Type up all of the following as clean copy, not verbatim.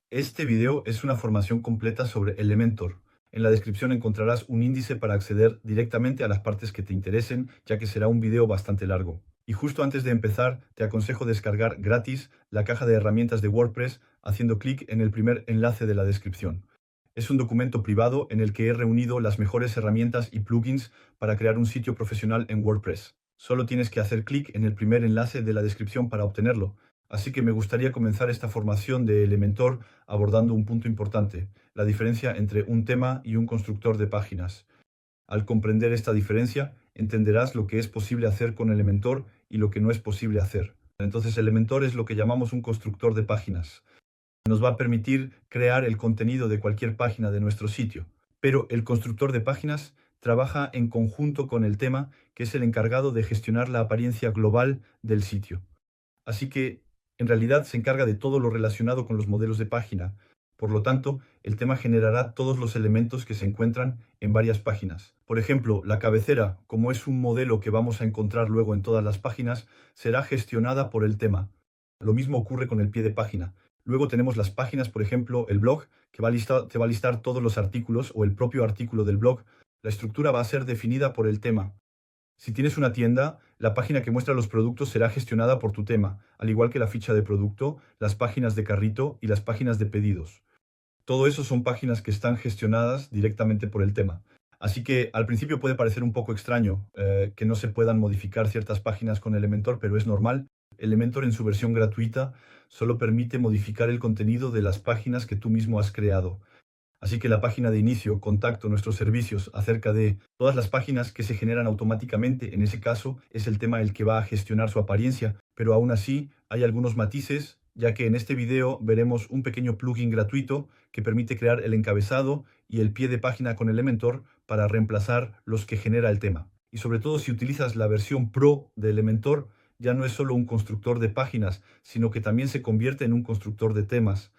Este video es una formación completa sobre Elementor. En la descripción encontrarás un índice para acceder directamente a las partes que te interesen, ya que será un video bastante largo. Y justo antes de empezar, te aconsejo descargar gratis la caja de herramientas de WordPress haciendo clic en el primer enlace de la descripción. Es un documento privado en el que he reunido las mejores herramientas y plugins para crear un sitio profesional en WordPress. Solo tienes que hacer clic en el primer enlace de la descripción para obtenerlo. Así que me gustaría comenzar esta formación de Elementor abordando un punto importante, la diferencia entre un tema y un constructor de páginas. Al comprender esta diferencia, entenderás lo que es posible hacer con Elementor y lo que no es posible hacer. Entonces, Elementor es lo que llamamos un constructor de páginas. Nos va a permitir crear el contenido de cualquier página de nuestro sitio. Pero el constructor de páginas trabaja en conjunto con el tema, que es el encargado de gestionar la apariencia global del sitio. Así que, en realidad, se encarga de todo lo relacionado con los modelos de página. Por lo tanto, el tema generará todos los elementos que se encuentran en varias páginas. Por ejemplo, la cabecera, como es un modelo que vamos a encontrar luego en todas las páginas, será gestionada por el tema. Lo mismo ocurre con el pie de página. Luego tenemos las páginas, por ejemplo, el blog, que te va a listar todos los artículos o el propio artículo del blog. La estructura va a ser definida por el tema. Si tienes una tienda, la página que muestra los productos será gestionada por tu tema, al igual que la ficha de producto, las páginas de carrito y las páginas de pedidos. Todo eso son páginas que están gestionadas directamente por el tema. Así que al principio puede parecer un poco extraño que no se puedan modificar ciertas páginas con Elementor, pero es normal. Elementor en su versión gratuita solo permite modificar el contenido de las páginas que tú mismo has creado. Así que la página de inicio, contacto, nuestros servicios, acerca de todas las páginas que se generan automáticamente, en ese caso es el tema el que va a gestionar su apariencia, pero aún así hay algunos matices, ya que en este video veremos un pequeño plugin gratuito que permite crear el encabezado y el pie de página con Elementor para reemplazar los que genera el tema. Y sobre todo si utilizas la versión Pro de Elementor, ya no es solo un constructor de páginas, sino que también se convierte en un constructor de temas.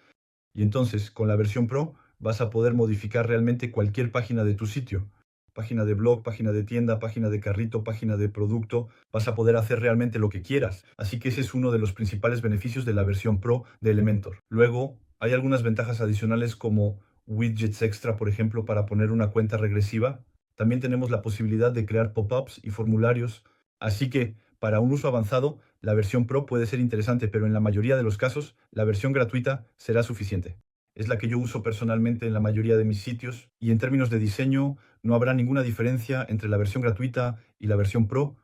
Y entonces, con la versión Pro, vas a poder modificar realmente cualquier página de tu sitio. Página de blog, página de tienda, página de carrito, página de producto. Vas a poder hacer realmente lo que quieras. Así que ese es uno de los principales beneficios de la versión Pro de Elementor. Luego, hay algunas ventajas adicionales como widgets extra, por ejemplo, para poner una cuenta regresiva. También tenemos la posibilidad de crear pop-ups y formularios. Así que, para un uso avanzado, la versión Pro puede ser interesante, pero en la mayoría de los casos, la versión gratuita será suficiente. Es la que yo uso personalmente en la mayoría de mis sitios y en términos de diseño no habrá ninguna diferencia entre la versión gratuita y la versión Pro.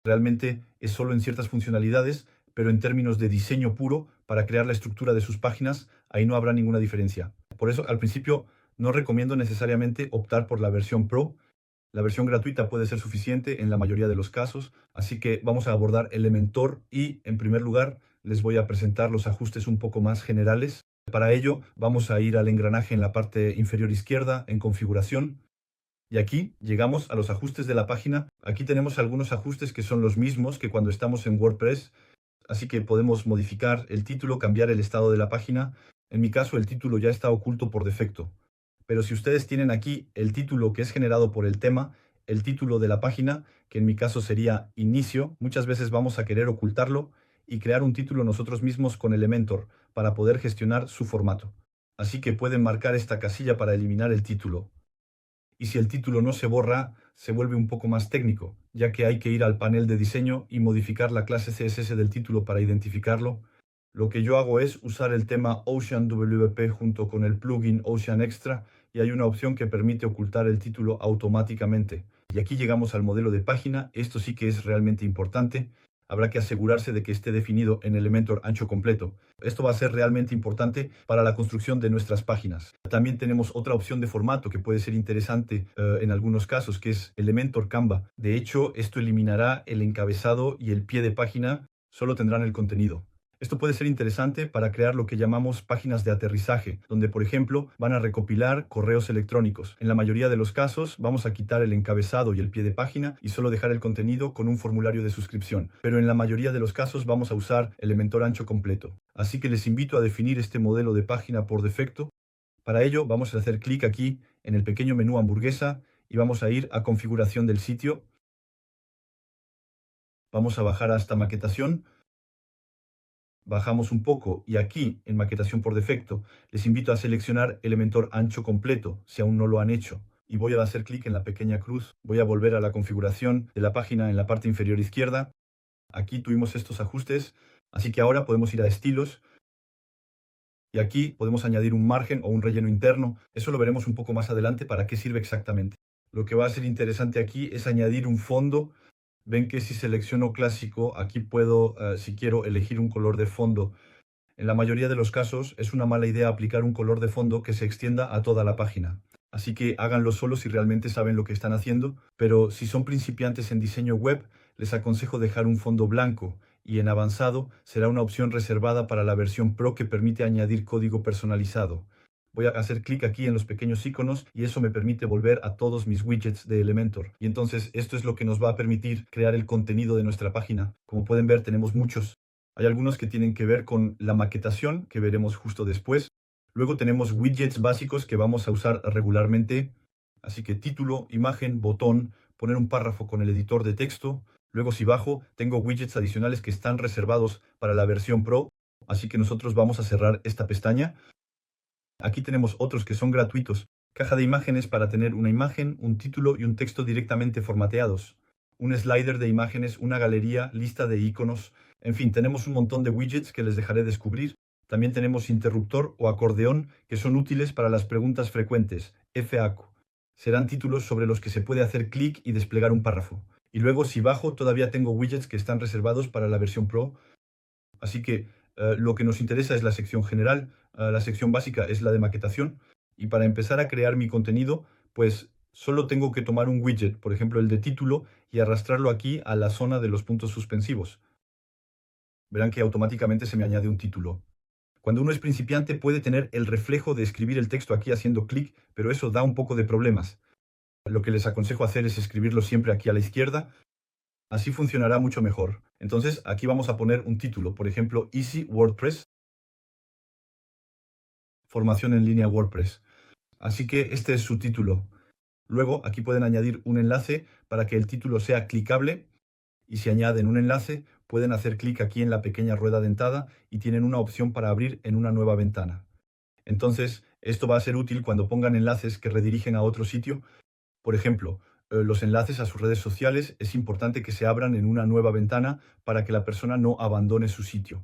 Realmente es solo en ciertas funcionalidades, pero en términos de diseño puro, para crear la estructura de sus páginas, ahí no habrá ninguna diferencia. Por eso, al principio, no recomiendo necesariamente optar por la versión Pro. La versión gratuita puede ser suficiente en la mayoría de los casos, así que vamos a abordar Elementor y, en primer lugar, les voy a presentar los ajustes un poco más generales. Para ello, vamos a ir al engranaje en la parte inferior izquierda, en configuración, y aquí llegamos a los ajustes de la página. Aquí tenemos algunos ajustes que son los mismos que cuando estamos en WordPress, así que podemos modificar el título, cambiar el estado de la página. En mi caso, el título ya está oculto por defecto. Pero si ustedes tienen aquí el título que es generado por el tema, el título de la página, que en mi caso sería inicio, muchas veces vamos a querer ocultarlo y crear un título nosotros mismos con Elementor para poder gestionar su formato. Así que pueden marcar esta casilla para eliminar el título. Y si el título no se borra, se vuelve un poco más técnico, ya que hay que ir al panel de diseño y modificar la clase CSS del título para identificarlo. Lo que yo hago es usar el tema Ocean WP junto con el plugin Ocean Extra y hay una opción que permite ocultar el título automáticamente. Y aquí llegamos al modelo de página. Esto sí que es realmente importante. Habrá que asegurarse de que esté definido en Elementor ancho completo. Esto va a ser realmente importante para la construcción de nuestras páginas. También tenemos otra opción de formato que puede ser interesante en algunos casos, que es Elementor Canva. De hecho, esto eliminará el encabezado y el pie de página, solo tendrán el contenido. Esto puede ser interesante para crear lo que llamamos páginas de aterrizaje, donde por ejemplo van a recopilar correos electrónicos. En la mayoría de los casos vamos a quitar el encabezado y el pie de página y solo dejar el contenido con un formulario de suscripción. Pero en la mayoría de los casos vamos a usar Elementor ancho completo. Así que les invito a definir este modelo de página por defecto. Para ello vamos a hacer clic aquí en el pequeño menú hamburguesa y vamos a ir a configuración del sitio. Vamos a bajar hasta maquetación. Bajamos un poco y aquí, en maquetación por defecto, les invito a seleccionar Elementor ancho completo, si aún no lo han hecho. Y voy a hacer clic en la pequeña cruz. Voy a volver a la configuración de la página en la parte inferior izquierda. Aquí tuvimos estos ajustes, así que ahora podemos ir a estilos. Y aquí podemos añadir un margen o un relleno interno. Eso lo veremos un poco más adelante para qué sirve exactamente. Lo que va a ser interesante aquí es añadir un fondo. Ven que si selecciono clásico, aquí puedo, si quiero, elegir un color de fondo. En la mayoría de los casos es una mala idea aplicar un color de fondo que se extienda a toda la página. Así que háganlo solo si realmente saben lo que están haciendo, pero si son principiantes en diseño web, les aconsejo dejar un fondo blanco y en avanzado será una opción reservada para la versión Pro que permite añadir código personalizado. Voy a hacer clic aquí en los pequeños iconos y eso me permite volver a todos mis widgets de Elementor. Y entonces esto es lo que nos va a permitir crear el contenido de nuestra página. Como pueden ver, tenemos muchos. Hay algunos que tienen que ver con la maquetación, que veremos justo después. Luego tenemos widgets básicos que vamos a usar regularmente. Así que título, imagen, botón, poner un párrafo con el editor de texto. Luego si bajo, tengo widgets adicionales que están reservados para la versión Pro. Así que nosotros vamos a cerrar esta pestaña. Aquí tenemos otros que son gratuitos. Caja de imágenes para tener una imagen, un título y un texto directamente formateados. Un slider de imágenes, una galería, lista de iconos. En fin, tenemos un montón de widgets que les dejaré descubrir. También tenemos interruptor o acordeón que son útiles para las preguntas frecuentes, FAQ. Serán títulos sobre los que se puede hacer clic y desplegar un párrafo. Y luego si bajo todavía tengo widgets que están reservados para la versión Pro. Así que lo que nos interesa es la sección general, la sección básica es la de maquetación. Y para empezar a crear mi contenido, pues solo tengo que tomar un widget, por ejemplo el de título, y arrastrarlo aquí a la zona de los puntos suspensivos. Verán que automáticamente se me añade un título. Cuando uno es principiante puede tener el reflejo de escribir el texto aquí haciendo clic, pero eso da un poco de problemas. Lo que les aconsejo hacer es escribirlo siempre aquí a la izquierda. Así funcionará mucho mejor. Entonces, aquí vamos a poner un título, por ejemplo, Easy WordPress, formación en línea WordPress. Así que este es su título. Luego, aquí pueden añadir un enlace para que el título sea clicable y si añaden un enlace, pueden hacer clic aquí en la pequeña rueda dentada y tienen una opción para abrir en una nueva ventana. Entonces, esto va a ser útil cuando pongan enlaces que redirigen a otro sitio. Por ejemplo, los enlaces a sus redes sociales es importante que se abran en una nueva ventana para que la persona no abandone su sitio.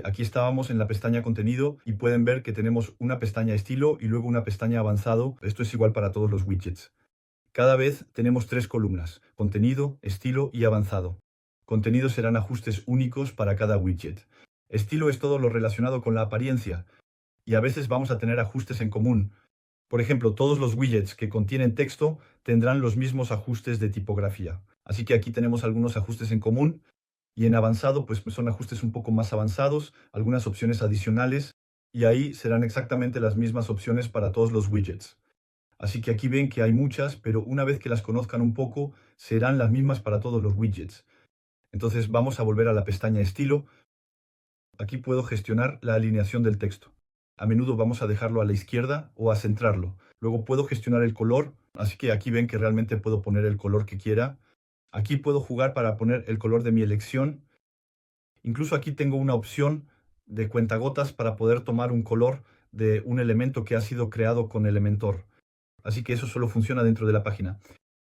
Aquí estábamos en la pestaña contenido y pueden ver que tenemos una pestaña estilo y luego una pestaña avanzado. Esto es igual para todos los widgets. Cada vez tenemos 3 columnas, contenido, estilo y avanzado. Contenido serán ajustes únicos para cada widget. Estilo es todo lo relacionado con la apariencia y a veces vamos a tener ajustes en común. Por ejemplo, todos los widgets que contienen texto tendrán los mismos ajustes de tipografía. Así que aquí tenemos algunos ajustes en común y en avanzado pues son ajustes un poco más avanzados, algunas opciones adicionales y ahí serán exactamente las mismas opciones para todos los widgets. Así que aquí ven que hay muchas, pero una vez que las conozcan un poco, serán las mismas para todos los widgets. Entonces vamos a volver a la pestaña estilo. Aquí puedo gestionar la alineación del texto. A menudo vamos a dejarlo a la izquierda o a centrarlo. Luego puedo gestionar el color, así que aquí ven que realmente puedo poner el color que quiera. Aquí puedo jugar para poner el color de mi elección. Incluso aquí tengo una opción de cuentagotas para poder tomar un color de un elemento que ha sido creado con Elementor. Así que eso solo funciona dentro de la página.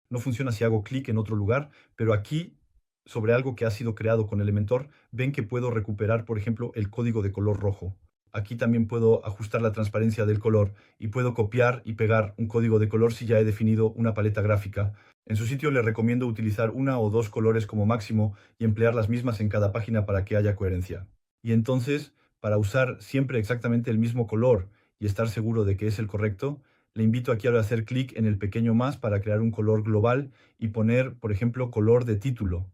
No funciona si hago clic en otro lugar, pero aquí, sobre algo que ha sido creado con Elementor, ven que puedo recuperar, por ejemplo, el código de color rojo. Aquí también puedo ajustar la transparencia del color y puedo copiar y pegar un código de color si ya he definido una paleta gráfica. En su sitio les recomiendo utilizar 1 o 2 colores como máximo y emplear las mismas en cada página para que haya coherencia. Y entonces, para usar siempre exactamente el mismo color y estar seguro de que es el correcto, le invito aquí ahora a hacer clic en el pequeño más para crear un color global y poner, por ejemplo, color de título.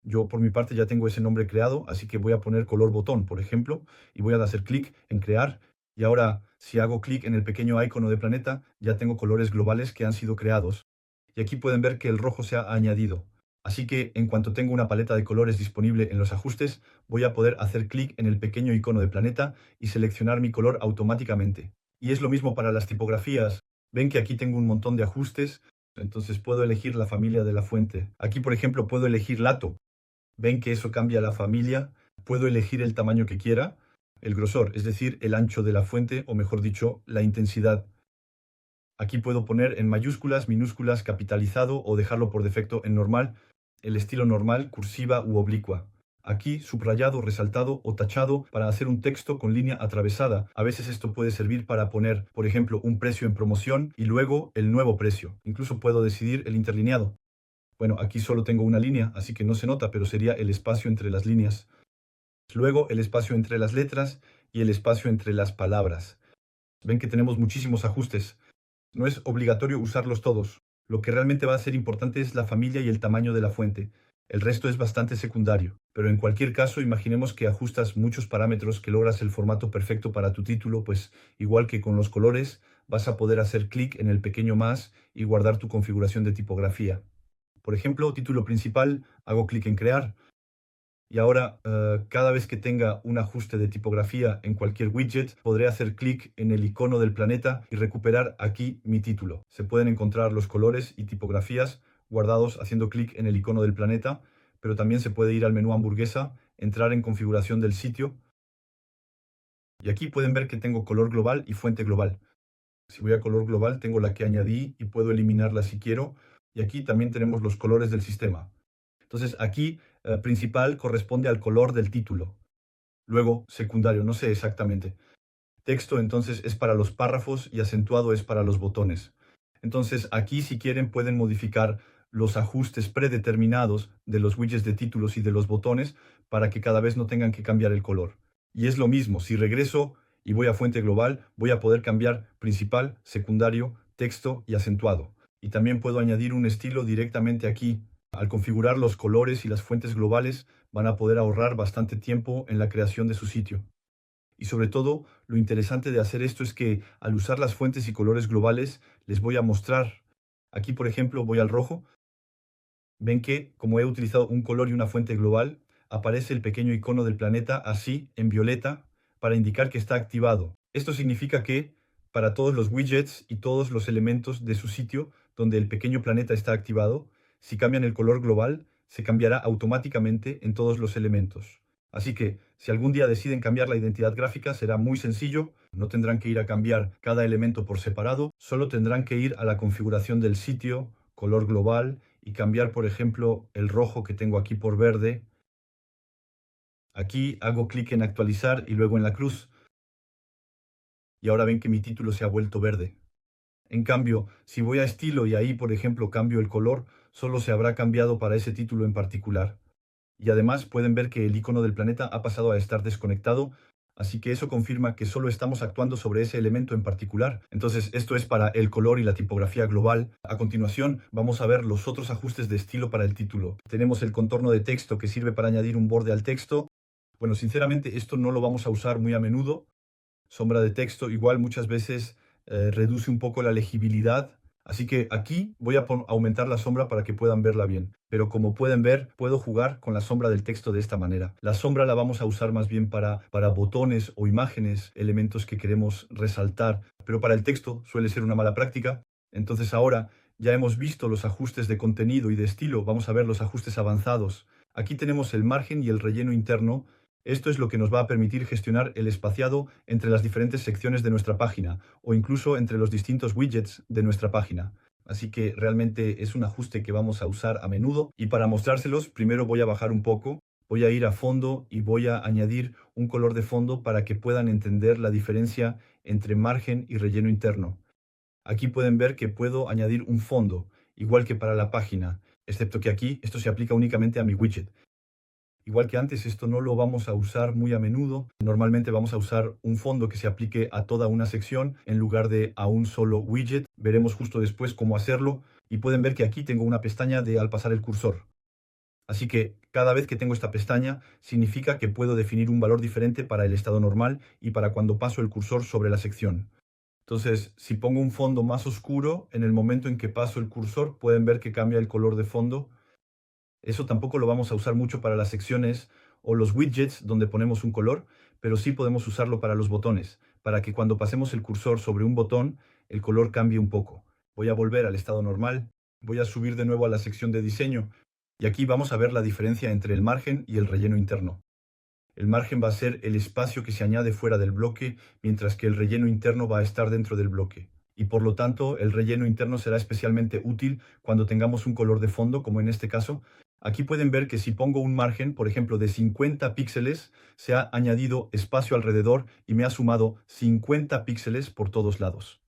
Yo por mi parte ya tengo ese nombre creado, así que voy a poner color botón, por ejemplo, y voy a hacer clic en crear. Y ahora, si hago clic en el pequeño icono de planeta, ya tengo colores globales que han sido creados. Y aquí pueden ver que el rojo se ha añadido. Así que en cuanto tengo una paleta de colores disponible en los ajustes, voy a poder hacer clic en el pequeño icono de planeta y seleccionar mi color automáticamente. Y es lo mismo para las tipografías. Ven que aquí tengo un montón de ajustes, entonces puedo elegir la familia de la fuente. Aquí, por ejemplo, puedo elegir Lato. Ven que eso cambia la familia Puedo elegir el tamaño que quiera, el grosor, es decir, el ancho de la fuente, o mejor dicho, la intensidad. Aquí puedo poner en mayúsculas, minúsculas, capitalizado o dejarlo por defecto en normal, el estilo normal, cursiva u oblicua. Aquí subrayado, resaltado o tachado para hacer un texto con línea atravesada. A veces esto puede servir para poner, por ejemplo, un precio en promoción y luego el nuevo precio. Incluso puedo decidir el interlineado. Bueno, aquí solo tengo una línea, así que no se nota, pero sería el espacio entre las líneas. Luego el espacio entre las letras y el espacio entre las palabras. Ven que tenemos muchísimos ajustes. No es obligatorio usarlos todos. Lo que realmente va a ser importante es la familia y el tamaño de la fuente. El resto es bastante secundario. Pero en cualquier caso, imaginemos que ajustas muchos parámetros, que logras el formato perfecto para tu título, pues igual que con los colores, vas a poder hacer clic en el pequeño más y guardar tu configuración de tipografía. Por ejemplo, título principal, hago clic en crear. Y ahora, cada vez que tenga un ajuste de tipografía en cualquier widget, podré hacer clic en el icono del planeta y recuperar aquí mi título. Se pueden encontrar los colores y tipografías guardados haciendo clic en el icono del planeta, pero también se puede ir al menú hamburguesa, entrar en configuración del sitio, y aquí pueden ver que tengo color global y fuente global. Si voy a color global, tengo la que añadí y puedo eliminarla si quiero, y aquí también tenemos los colores del sistema. Entonces aquí principal corresponde al color del título. Luego secundario, no sé exactamente. Texto entonces es para los párrafos y acentuado es para los botones. Entonces aquí si quieren pueden modificar los ajustes predeterminados de los widgets de títulos y de los botones para que cada vez no tengan que cambiar el color. Y es lo mismo, si regreso y voy a fuente global, voy a poder cambiar principal, secundario, texto y acentuado. Y también puedo añadir un estilo directamente aquí. Al configurar los colores y las fuentes globales, van a poder ahorrar bastante tiempo en la creación de su sitio. Y sobre todo, lo interesante de hacer esto es que al usar las fuentes y colores globales, les voy a mostrar. Aquí, por ejemplo, voy al rojo. Ven que, como he utilizado un color y una fuente global, aparece el pequeño icono del planeta así, en violeta, para indicar que está activado. Esto significa que, para todos los widgets y todos los elementos de su sitio donde el pequeño planeta está activado, si cambian el color global, se cambiará automáticamente en todos los elementos. Así que, si algún día deciden cambiar la identidad gráfica, será muy sencillo, no tendrán que ir a cambiar cada elemento por separado, solo tendrán que ir a la configuración del sitio, color global, y cambiar, por ejemplo, el rojo que tengo aquí por verde. Aquí hago clic en actualizar y luego en la cruz. Y ahora ven que mi título se ha vuelto verde. En cambio, si voy a estilo y ahí, por ejemplo, cambio el color, solo se habrá cambiado para ese título en particular. Y además pueden ver que el icono del planeta ha pasado a estar desconectado, así que eso confirma que solo estamos actuando sobre ese elemento en particular. Entonces, esto es para el color y la tipografía global. A continuación, vamos a ver los otros ajustes de estilo para el título. Tenemos el contorno de texto que sirve para añadir un borde al texto. Bueno, sinceramente, esto no lo vamos a usar muy a menudo. Sombra de texto igual muchas veces reduce un poco la legibilidad. Así que aquí voy a aumentar la sombra para que puedan verla bien. Pero como pueden ver, puedo jugar con la sombra del texto de esta manera. La sombra la vamos a usar más bien para botones o imágenes, elementos que queremos resaltar. Pero para el texto suele ser una mala práctica. Entonces ahora ya hemos visto los ajustes de contenido y de estilo. Vamos a ver los ajustes avanzados. Aquí tenemos el margen y el relleno interno. Esto es lo que nos va a permitir gestionar el espaciado entre las diferentes secciones de nuestra página o incluso entre los distintos widgets de nuestra página. Así que realmente es un ajuste que vamos a usar a menudo y para mostrárselos primero voy a bajar un poco, voy a ir a fondo y voy a añadir un color de fondo para que puedan entender la diferencia entre margen y relleno interno. Aquí pueden ver que puedo añadir un fondo, igual que para la página, excepto que aquí esto se aplica únicamente a mi widget. Igual que antes, esto no lo vamos a usar muy a menudo. Normalmente vamos a usar un fondo que se aplique a toda una sección en lugar de a un solo widget. Veremos justo después cómo hacerlo. Y pueden ver que aquí tengo una pestaña de al pasar el cursor. Así que cada vez que tengo esta pestaña, significa que puedo definir un valor diferente para el estado normal y para cuando paso el cursor sobre la sección. Entonces, si pongo un fondo más oscuro, en el momento en que paso el cursor, pueden ver que cambia el color de fondo. Eso tampoco lo vamos a usar mucho para las secciones o los widgets donde ponemos un color, pero sí podemos usarlo para los botones, para que cuando pasemos el cursor sobre un botón, el color cambie un poco. Voy a volver al estado normal, voy a subir de nuevo a la sección de diseño, y aquí vamos a ver la diferencia entre el margen y el relleno interno. El margen va a ser el espacio que se añade fuera del bloque, mientras que el relleno interno va a estar dentro del bloque. Y por lo tanto, el relleno interno será especialmente útil cuando tengamos un color de fondo, como en este caso. Aquí pueden ver que si pongo un margen, por ejemplo, de 50 píxeles, se ha añadido espacio alrededor y me ha sumado 50 píxeles por todos lados.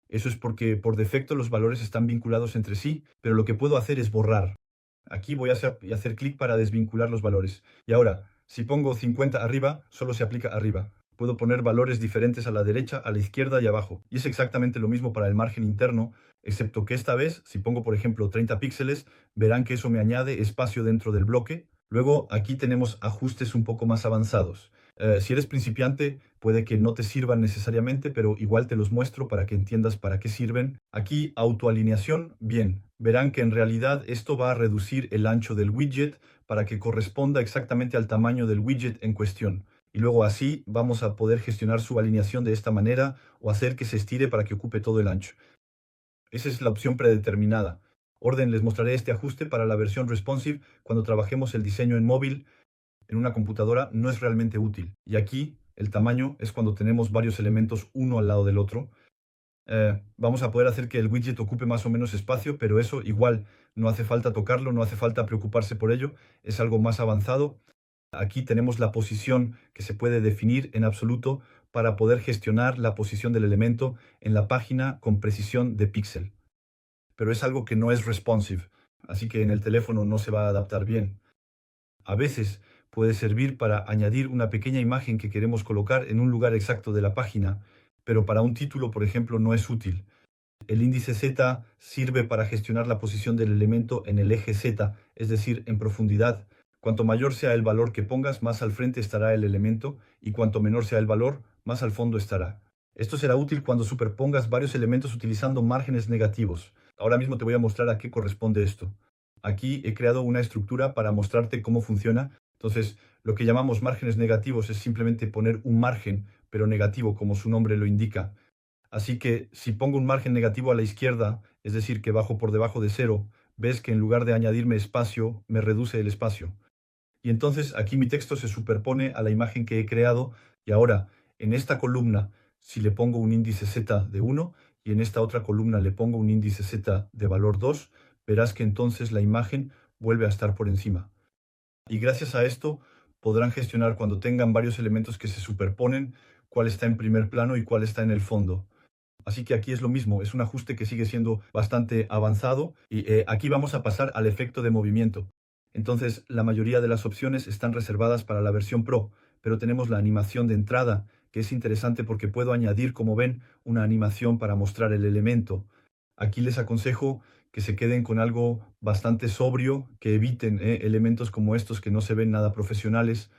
Eso es porque por defecto los valores están vinculados entre sí, pero lo que puedo hacer es borrar. Aquí voy a hacer clic para desvincular los valores. Y ahora, si pongo 50 arriba, solo se aplica arriba. Puedo poner valores diferentes a la derecha, a la izquierda y abajo. Y es exactamente lo mismo para el margen interno, excepto que esta vez, si pongo por ejemplo 30 píxeles, verán que eso me añade espacio dentro del bloque. Luego aquí tenemos ajustes un poco más avanzados. Si eres principiante, puede que no te sirvan necesariamente, pero igual te los muestro para que entiendas para qué sirven. Aquí, autoalineación, bien. Verán que en realidad esto va a reducir el ancho del widget para que corresponda exactamente al tamaño del widget en cuestión. Y luego así vamos a poder gestionar su alineación de esta manera o hacer que se estire para que ocupe todo el ancho. Esa es la opción predeterminada. Orden, les mostraré este ajuste para la versión responsive cuando trabajemos el diseño en móvil. En una computadora no es realmente útil. Y aquí el tamaño es cuando tenemos varios elementos uno al lado del otro. Vamos a poder hacer que el widget ocupe más o menos espacio, pero eso igual no hace falta tocarlo, no hace falta preocuparse por ello, es algo más avanzado. Aquí tenemos la posición que se puede definir en absoluto para poder gestionar la posición del elemento en la página con precisión de píxel. Pero es algo que no es responsive, así que en el teléfono no se va a adaptar bien. A veces puede servir para añadir una pequeña imagen que queremos colocar en un lugar exacto de la página, pero para un título, por ejemplo, no es útil. El índice Z sirve para gestionar la posición del elemento en el eje Z, es decir, en profundidad. Cuanto mayor sea el valor que pongas, más al frente estará el elemento, y cuanto menor sea el valor, más al fondo estará. Esto será útil cuando superpongas varios elementos utilizando márgenes negativos. Ahora mismo te voy a mostrar a qué corresponde esto. Aquí he creado una estructura para mostrarte cómo funciona. Entonces, lo que llamamos márgenes negativos es simplemente poner un margen, pero negativo, como su nombre lo indica. Así que si pongo un margen negativo a la izquierda, es decir, que bajo por debajo de 0, ves que en lugar de añadirme espacio, me reduce el espacio. Y entonces aquí mi texto se superpone a la imagen que he creado y ahora en esta columna, si le pongo un índice Z de 1 y en esta otra columna le pongo un índice Z de valor 2, verás que entonces la imagen vuelve a estar por encima. Y gracias a esto podrán gestionar cuando tengan varios elementos que se superponen, cuál está en primer plano y cuál está en el fondo. Así que aquí es lo mismo, es un ajuste que sigue siendo bastante avanzado y aquí vamos a pasar al efecto de movimiento. Entonces, la mayoría de las opciones están reservadas para la versión Pro, pero tenemos la animación de entrada, que es interesante porque puedo añadir, como ven, una animación para mostrar el elemento. Aquí les aconsejo que se queden con algo bastante sobrio, que eviten elementos como estos que no se ven nada profesionales.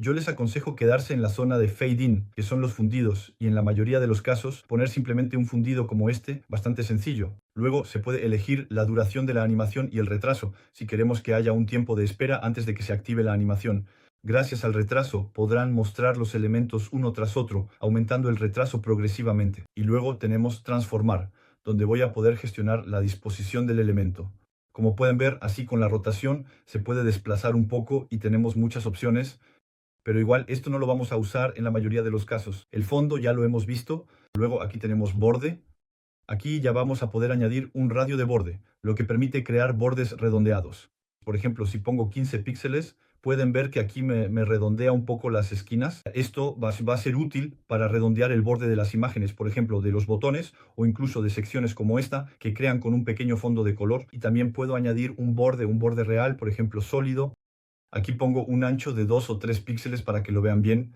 Yo les aconsejo quedarse en la zona de fade in, que son los fundidos, y en la mayoría de los casos poner simplemente un fundido como este, bastante sencillo. Luego se puede elegir la duración de la animación y el retraso, si queremos que haya un tiempo de espera antes de que se active la animación. Gracias al retraso podrán mostrar los elementos uno tras otro, aumentando el retraso progresivamente. Y luego tenemos transformar, donde voy a poder gestionar la disposición del elemento. Como pueden ver, así con la rotación se puede desplazar un poco y tenemos muchas opciones. Pero igual esto no lo vamos a usar en la mayoría de los casos. El fondo ya lo hemos visto. Luego aquí tenemos borde. Aquí ya vamos a poder añadir un radio de borde, lo que permite crear bordes redondeados. Por ejemplo, si pongo 15 píxeles, pueden ver que aquí me redondea un poco las esquinas. Esto va a ser útil para redondear el borde de las imágenes, por ejemplo, de los botones o incluso de secciones como esta, que crean con un pequeño fondo de color. Y también puedo añadir un borde real, por ejemplo, sólido. Aquí pongo un ancho de 2 o 3 píxeles para que lo vean bien.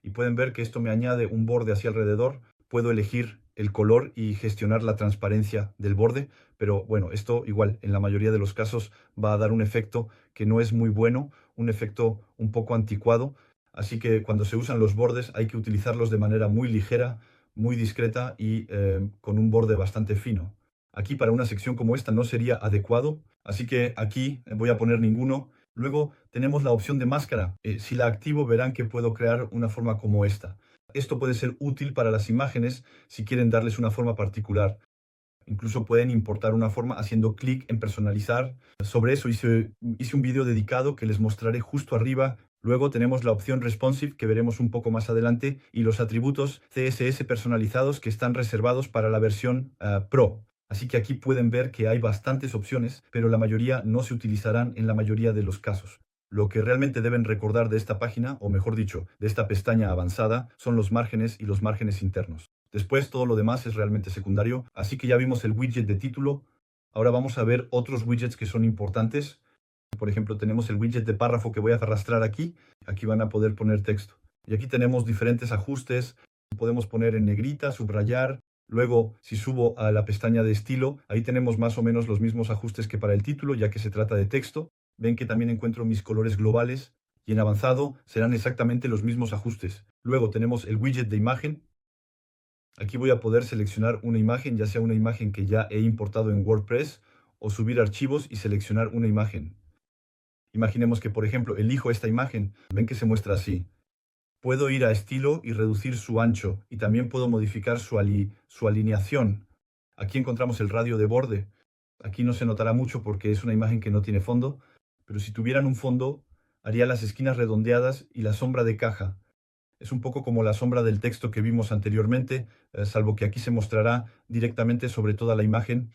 Y pueden ver que esto me añade un borde hacia alrededor. Puedo elegir el color y gestionar la transparencia del borde. Pero bueno, esto igual en la mayoría de los casos va a dar un efecto que no es muy bueno, un efecto un poco anticuado. Así que cuando se usan los bordes hay que utilizarlos de manera muy ligera, muy discreta y con un borde bastante fino. Aquí para una sección como esta no sería adecuado, así que aquí voy a poner ninguno. Luego tenemos la opción de máscara. Si la activo verán que puedo crear una forma como esta. Esto puede ser útil para las imágenes si quieren darles una forma particular. Incluso pueden importar una forma haciendo clic en personalizar. Sobre eso hice un vídeo dedicado que les mostraré justo arriba Luego tenemos la opción Responsive, que veremos un poco más adelante, y los atributos CSS personalizados que están reservados para la versión Pro. Así que aquí pueden ver que hay bastantes opciones, pero la mayoría no se utilizarán en la mayoría de los casos. Lo que realmente deben recordar de esta página, o mejor dicho, de esta pestaña avanzada, son los márgenes y los márgenes internos. Después todo lo demás es realmente secundario, así que ya vimos el widget de título. Ahora vamos a ver otros widgets que son importantes. Por ejemplo, tenemos el widget de párrafo que voy a arrastrar aquí. Aquí van a poder poner texto. Y aquí tenemos diferentes ajustes. Podemos poner en negrita, subrayar. Luego, si subo a la pestaña de estilo, ahí tenemos más o menos los mismos ajustes que para el título, ya que se trata de texto. Ven que también encuentro mis colores globales. Y en avanzado serán exactamente los mismos ajustes. Luego tenemos el widget de imagen. Aquí voy a poder seleccionar una imagen, ya sea una imagen que ya he importado en WordPress, o subir archivos y seleccionar una imagen. Imaginemos que, por ejemplo, elijo esta imagen. Ven que se muestra así. Puedo ir a estilo y reducir su ancho, y también puedo modificar su alineación. Aquí encontramos el radio de borde. Aquí no se notará mucho porque es una imagen que no tiene fondo, pero si tuvieran un fondo, haría las esquinas redondeadas y la sombra de caja. Es un poco como la sombra del texto que vimos anteriormente, salvo que aquí se mostrará directamente sobre toda la imagen.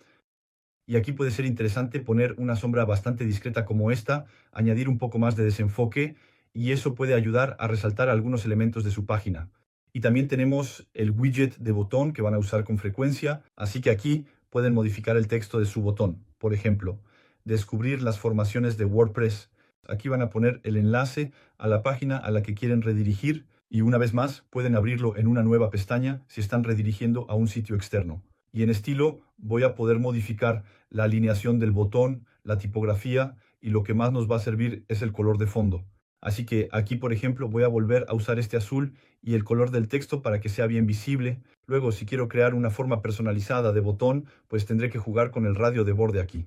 Y aquí puede ser interesante poner una sombra bastante discreta como esta, añadir un poco más de desenfoque, y eso puede ayudar a resaltar algunos elementos de su página. Y también tenemos el widget de botón que van a usar con frecuencia, así que aquí pueden modificar el texto de su botón. Por ejemplo, descubrir las formaciones de WordPress. Aquí van a poner el enlace a la página a la que quieren redirigir, y una vez más pueden abrirlo en una nueva pestaña si están redirigiendo a un sitio externo. Y en estilo voy a poder modificar la alineación del botón, la tipografía, y lo que más nos va a servir es el color de fondo. Así que aquí, por ejemplo, voy a volver a usar este azul y el color del texto para que sea bien visible. Luego, si quiero crear una forma personalizada de botón, pues tendré que jugar con el radio de borde aquí.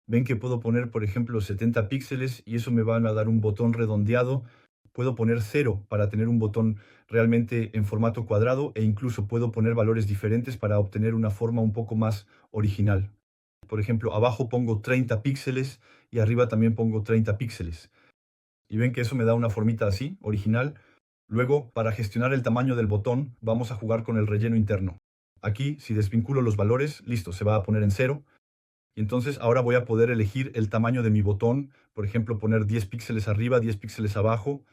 Ven que puedo poner, por ejemplo, 70 píxeles y eso me va a dar un botón redondeado. Puedo poner 0 para tener un botón realmente en formato cuadrado, e incluso puedo poner valores diferentes para obtener una forma un poco más original. Por ejemplo, abajo pongo 30 píxeles y arriba también pongo 30 píxeles. Y ven que eso me da una formita así, original. Luego, para gestionar el tamaño del botón, vamos a jugar con el relleno interno. Aquí, si desvinculo los valores, listo, se va a poner en 0. Y entonces ahora voy a poder elegir el tamaño de mi botón, por ejemplo, poner 10 píxeles arriba, 10 píxeles abajo.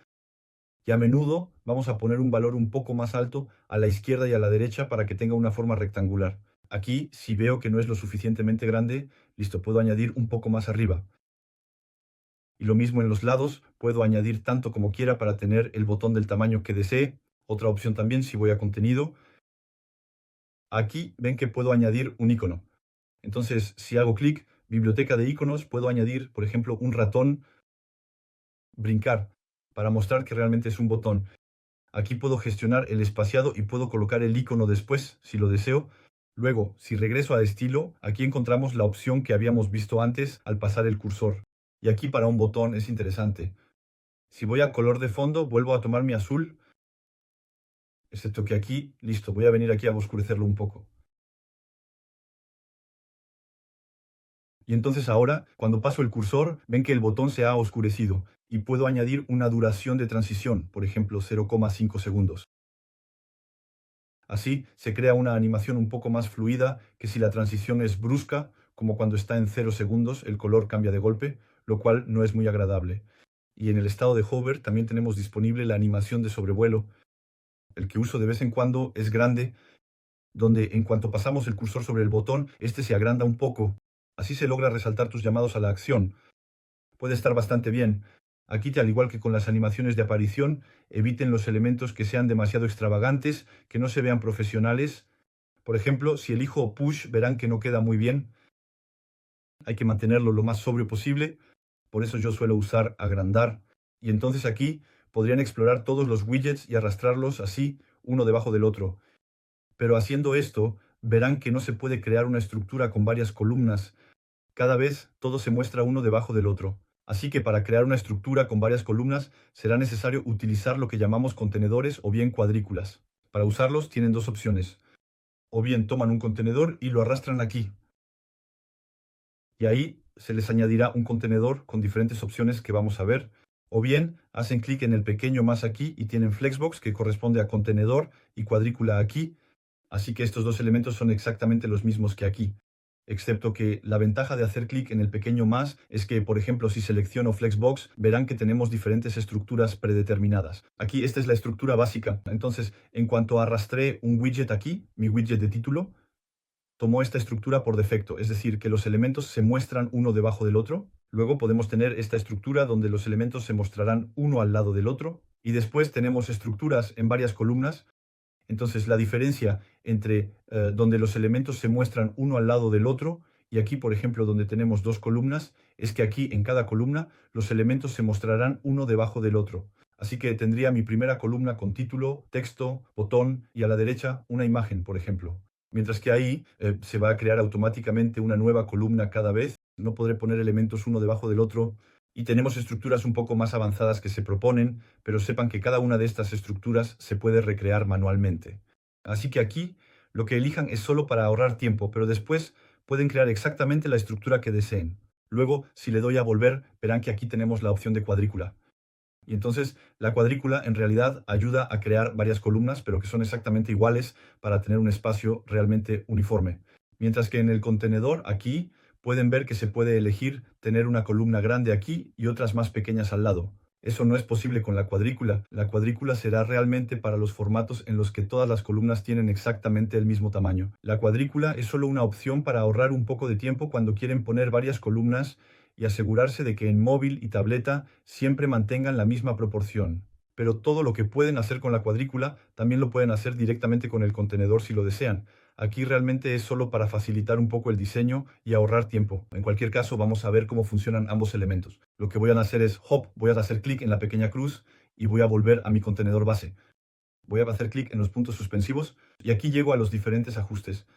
Y a menudo vamos a poner un valor un poco más alto a la izquierda y a la derecha para que tenga una forma rectangular. Aquí, si veo que no es lo suficientemente grande, listo, puedo añadir un poco más arriba. Y lo mismo en los lados, puedo añadir tanto como quiera para tener el botón del tamaño que desee. Otra opción también, si voy a contenido. Aquí ven que puedo añadir un icono. Entonces, si hago clic, biblioteca de iconos, puedo añadir, por ejemplo, un ratón, brincar, para mostrar que realmente es un botón. Aquí puedo gestionar el espaciado y puedo colocar el icono después, si lo deseo. Luego, si regreso a estilo, aquí encontramos la opción que habíamos visto antes al pasar el cursor. Y aquí para un botón es interesante. Si voy a color de fondo, vuelvo a tomar mi azul, excepto que aquí, listo, voy a venir aquí a oscurecerlo un poco. Y entonces ahora, cuando paso el cursor, ven que el botón se ha oscurecido y puedo añadir una duración de transición, por ejemplo 0,5 segundos. Así se crea una animación un poco más fluida que si la transición es brusca, como cuando está en 0 segundos, el color cambia de golpe, lo cual no es muy agradable. Y en el estado de hover también tenemos disponible la animación de sobrevuelo. El que uso de vez en cuando es grande, donde en cuanto pasamos el cursor sobre el botón, este se agranda un poco. Así se logra resaltar tus llamados a la acción. Puede estar bastante bien. Aquí, al igual que con las animaciones de aparición, eviten los elementos que sean demasiado extravagantes, que no se vean profesionales. Por ejemplo, si elijo push, verán que no queda muy bien. Hay que mantenerlo lo más sobrio posible. Por eso yo suelo usar agrandar. Y entonces aquí podrían explorar todos los widgets y arrastrarlos así, uno debajo del otro. Pero haciendo esto, verán que no se puede crear una estructura con varias columnas. Cada vez todo se muestra uno debajo del otro. Así que para crear una estructura con varias columnas será necesario utilizar lo que llamamos contenedores o bien cuadrículas. Para usarlos tienen dos opciones. O bien toman un contenedor y lo arrastran aquí. Y ahí se les añadirá un contenedor con diferentes opciones que vamos a ver. O bien, hacen clic en el pequeño más aquí y tienen Flexbox, que corresponde a contenedor, y cuadrícula aquí. Así que estos dos elementos son exactamente los mismos que aquí. Excepto que la ventaja de hacer clic en el pequeño más es que, por ejemplo, si selecciono Flexbox, verán que tenemos diferentes estructuras predeterminadas. Aquí esta es la estructura básica. Entonces, en cuanto arrastré un widget aquí, mi widget de título, tomó esta estructura por defecto, es decir, que los elementos se muestran uno debajo del otro. Luego podemos tener esta estructura donde los elementos se mostrarán uno al lado del otro. Y después tenemos estructuras en varias columnas. Entonces, la diferencia entre donde los elementos se muestran uno al lado del otro y aquí, por ejemplo, donde tenemos dos columnas, es que aquí en cada columna los elementos se mostrarán uno debajo del otro. Así que tendría mi primera columna con título, texto, botón y a la derecha una imagen, por ejemplo. Mientras que ahí se va a crear automáticamente una nueva columna cada vez. No podré poner elementos uno debajo del otro. Y tenemos estructuras un poco más avanzadas que se proponen, pero sepan que cada una de estas estructuras se puede recrear manualmente. Así que aquí lo que elijan es solo para ahorrar tiempo, pero después pueden crear exactamente la estructura que deseen. Luego, si le doy a volver, verán que aquí tenemos la opción de cuadrícula. Y entonces la cuadrícula en realidad ayuda a crear varias columnas, pero que son exactamente iguales para tener un espacio realmente uniforme. Mientras que en el contenedor, aquí, pueden ver que se puede elegir tener una columna grande aquí y otras más pequeñas al lado. Eso no es posible con la cuadrícula. La cuadrícula será realmente para los formatos en los que todas las columnas tienen exactamente el mismo tamaño. La cuadrícula es solo una opción para ahorrar un poco de tiempo cuando quieren poner varias columnas y asegurarse de que en móvil y tableta siempre mantengan la misma proporción. Pero todo lo que pueden hacer con la cuadrícula también lo pueden hacer directamente con el contenedor si lo desean. Aquí realmente es solo para facilitar un poco el diseño y ahorrar tiempo. En cualquier caso, vamos a ver cómo funcionan ambos elementos. Lo que voy a hacer es voy a hacer clic en la pequeña cruz y voy a volver a mi contenedor base. Voy a hacer clic en los puntos suspensivos y aquí llego a los diferentes ajustes.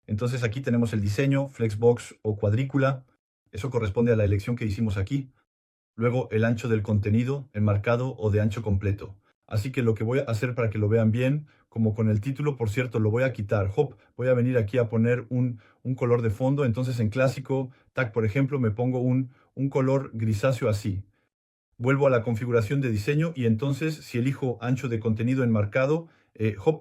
Entonces aquí tenemos el diseño, flexbox o cuadrícula. Eso corresponde a la elección que hicimos aquí. Luego el ancho del contenido, enmarcado o de ancho completo. Así que lo que voy a hacer para que lo vean bien, como con el título, por cierto, lo voy a quitar. Voy a venir aquí a poner un color de fondo. Entonces en clásico, tag, por ejemplo, me pongo un color grisáceo así. Vuelvo a la configuración de diseño y entonces si elijo ancho de contenido enmarcado,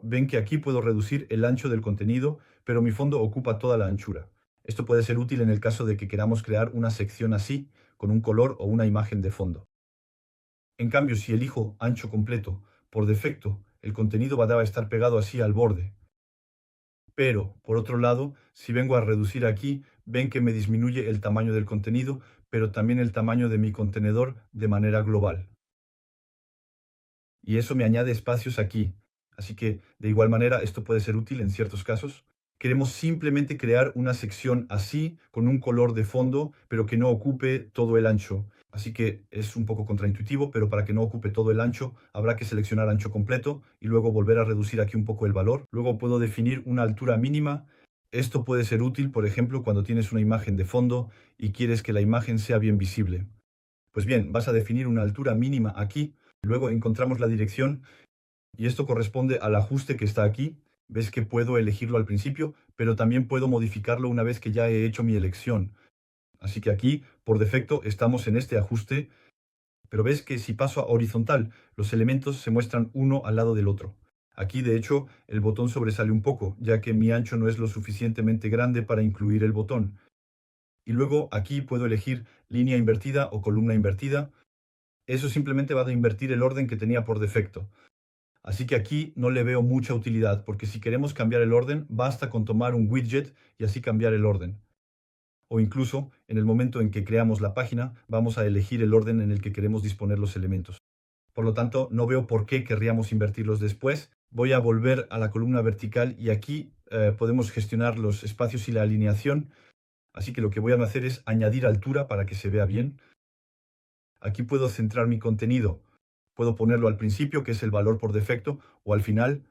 ven que aquí puedo reducir el ancho del contenido, pero mi fondo ocupa toda la anchura. Esto puede ser útil en el caso de que queramos crear una sección así, con un color o una imagen de fondo. En cambio, si elijo ancho completo, por defecto, el contenido va a estar pegado así al borde. Pero, por otro lado, si vengo a reducir aquí, ven que me disminuye el tamaño del contenido, pero también el tamaño de mi contenedor de manera global. Y eso me añade espacios aquí. Así que, de igual manera, esto puede ser útil en ciertos casos. Queremos simplemente crear una sección así, con un color de fondo, pero que no ocupe todo el ancho. Así que es un poco contraintuitivo, pero para que no ocupe todo el ancho, habrá que seleccionar ancho completo y luego volver a reducir aquí un poco el valor. Luego puedo definir una altura mínima. Esto puede ser útil, por ejemplo, cuando tienes una imagen de fondo y quieres que la imagen sea bien visible. Pues bien, vas a definir una altura mínima aquí. Luego encontramos la dirección y esto corresponde al ajuste que está aquí. Ves que puedo elegirlo al principio, pero también puedo modificarlo una vez que ya he hecho mi elección. Así que aquí, por defecto, estamos en este ajuste, pero ves que si paso a horizontal, los elementos se muestran uno al lado del otro. Aquí, de hecho, el botón sobresale un poco, ya que mi ancho no es lo suficientemente grande para incluir el botón. Y luego aquí puedo elegir línea invertida o columna invertida. Eso simplemente va a invertir el orden que tenía por defecto. Así que aquí no le veo mucha utilidad, porque si queremos cambiar el orden, basta con tomar un widget y así cambiar el orden. O incluso, en el momento en que creamos la página, vamos a elegir el orden en el que queremos disponer los elementos. Por lo tanto, no veo por qué querríamos invertirlos después. Voy a volver a la columna vertical y aquí podemos gestionar los espacios y la alineación. Así que lo que voy a hacer es añadir altura para que se vea bien. Aquí puedo centrar mi contenido. Puedo ponerlo al principio, que es el valor por defecto, o al final.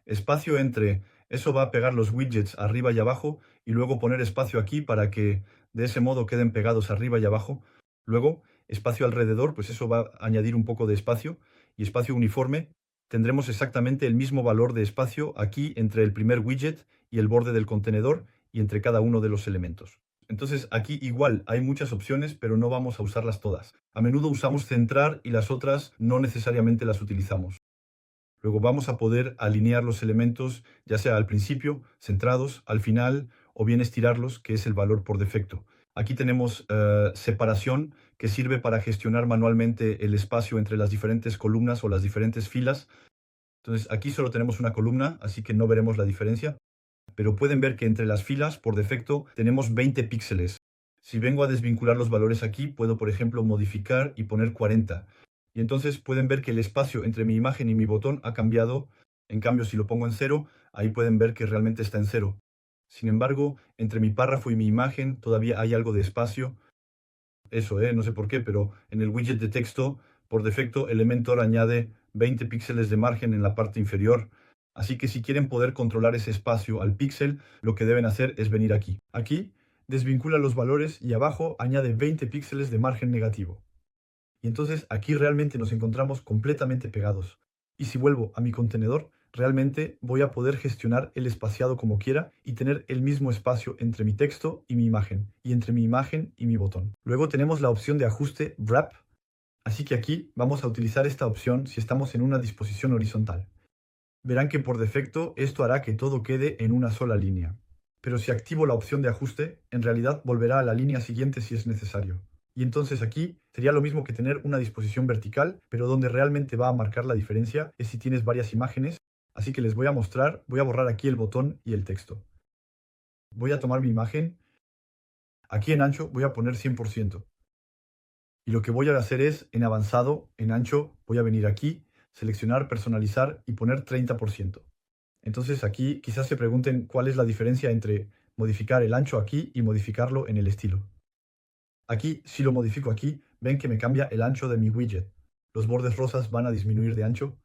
Espacio entre, eso va a pegar los widgets arriba y abajo, y luego poner espacio aquí para que de ese modo queden pegados arriba y abajo. Luego, espacio alrededor, pues eso va a añadir un poco de espacio, y espacio uniforme. Tendremos exactamente el mismo valor de espacio aquí entre el primer widget y el borde del contenedor y entre cada uno de los elementos. Entonces aquí igual hay muchas opciones, pero no vamos a usarlas todas. A menudo usamos centrar y las otras no necesariamente las utilizamos. Luego vamos a poder alinear los elementos, ya sea al principio, centrados, al final, o bien estirarlos, que es el valor por defecto. Aquí tenemos separación, que sirve para gestionar manualmente el espacio entre las diferentes columnas o las diferentes filas. Entonces aquí solo tenemos una columna, así que no veremos la diferencia. Pero pueden ver que entre las filas, por defecto, tenemos 20 píxeles. Si vengo a desvincular los valores aquí, puedo, por ejemplo, modificar y poner 40. Y entonces pueden ver que el espacio entre mi imagen y mi botón ha cambiado. En cambio, si lo pongo en 0, ahí pueden ver que realmente está en 0. Sin embargo, entre mi párrafo y mi imagen todavía hay algo de espacio. Eso, no sé por qué, pero en el widget de texto, por defecto, Elementor añade 20 píxeles de margen en la parte inferior. Así que si quieren poder controlar ese espacio al píxel, lo que deben hacer es venir aquí. Aquí, desvincula los valores y abajo añade 20 píxeles de margen negativo. Y entonces aquí realmente nos encontramos completamente pegados. Y si vuelvo a mi contenedor, realmente voy a poder gestionar el espaciado como quiera y tener el mismo espacio entre mi texto y mi imagen, y entre mi imagen y mi botón. Luego tenemos la opción de ajuste Wrap, así que aquí vamos a utilizar esta opción si estamos en una disposición horizontal. Verán que por defecto esto hará que todo quede en una sola línea. Pero si activo la opción de ajuste, en realidad volverá a la línea siguiente si es necesario. Y entonces aquí sería lo mismo que tener una disposición vertical, pero donde realmente va a marcar la diferencia es si tienes varias imágenes. Así que les voy a mostrar, voy a borrar aquí el botón y el texto. Voy a tomar mi imagen, aquí en ancho voy a poner 100%. Y lo que voy a hacer es, en avanzado, en ancho, voy a venir aquí, seleccionar, personalizar y poner 30%. Entonces aquí quizás se pregunten cuál es la diferencia entre modificar el ancho aquí y modificarlo en el estilo. Aquí, si lo modifico aquí, ven que me cambia el ancho de mi widget. Los bordes rosas van a disminuir de ancho,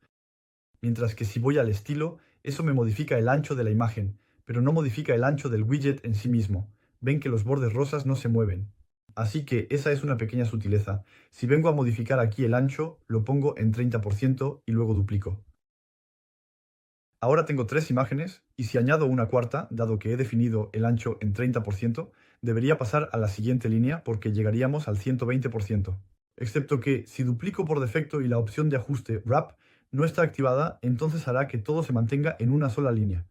mientras que si voy al estilo, eso me modifica el ancho de la imagen, pero no modifica el ancho del widget en sí mismo. Ven que los bordes rosas no se mueven. Así que esa es una pequeña sutileza. Si vengo a modificar aquí el ancho, lo pongo en 30% y luego duplico. Ahora tengo 3 imágenes y si añado una cuarta, dado que he definido el ancho en 30%, debería pasar a la siguiente línea porque llegaríamos al 120%. Excepto que si duplico por defecto y la opción de ajuste Wrap no está activada, entonces hará que todo se mantenga en una sola línea.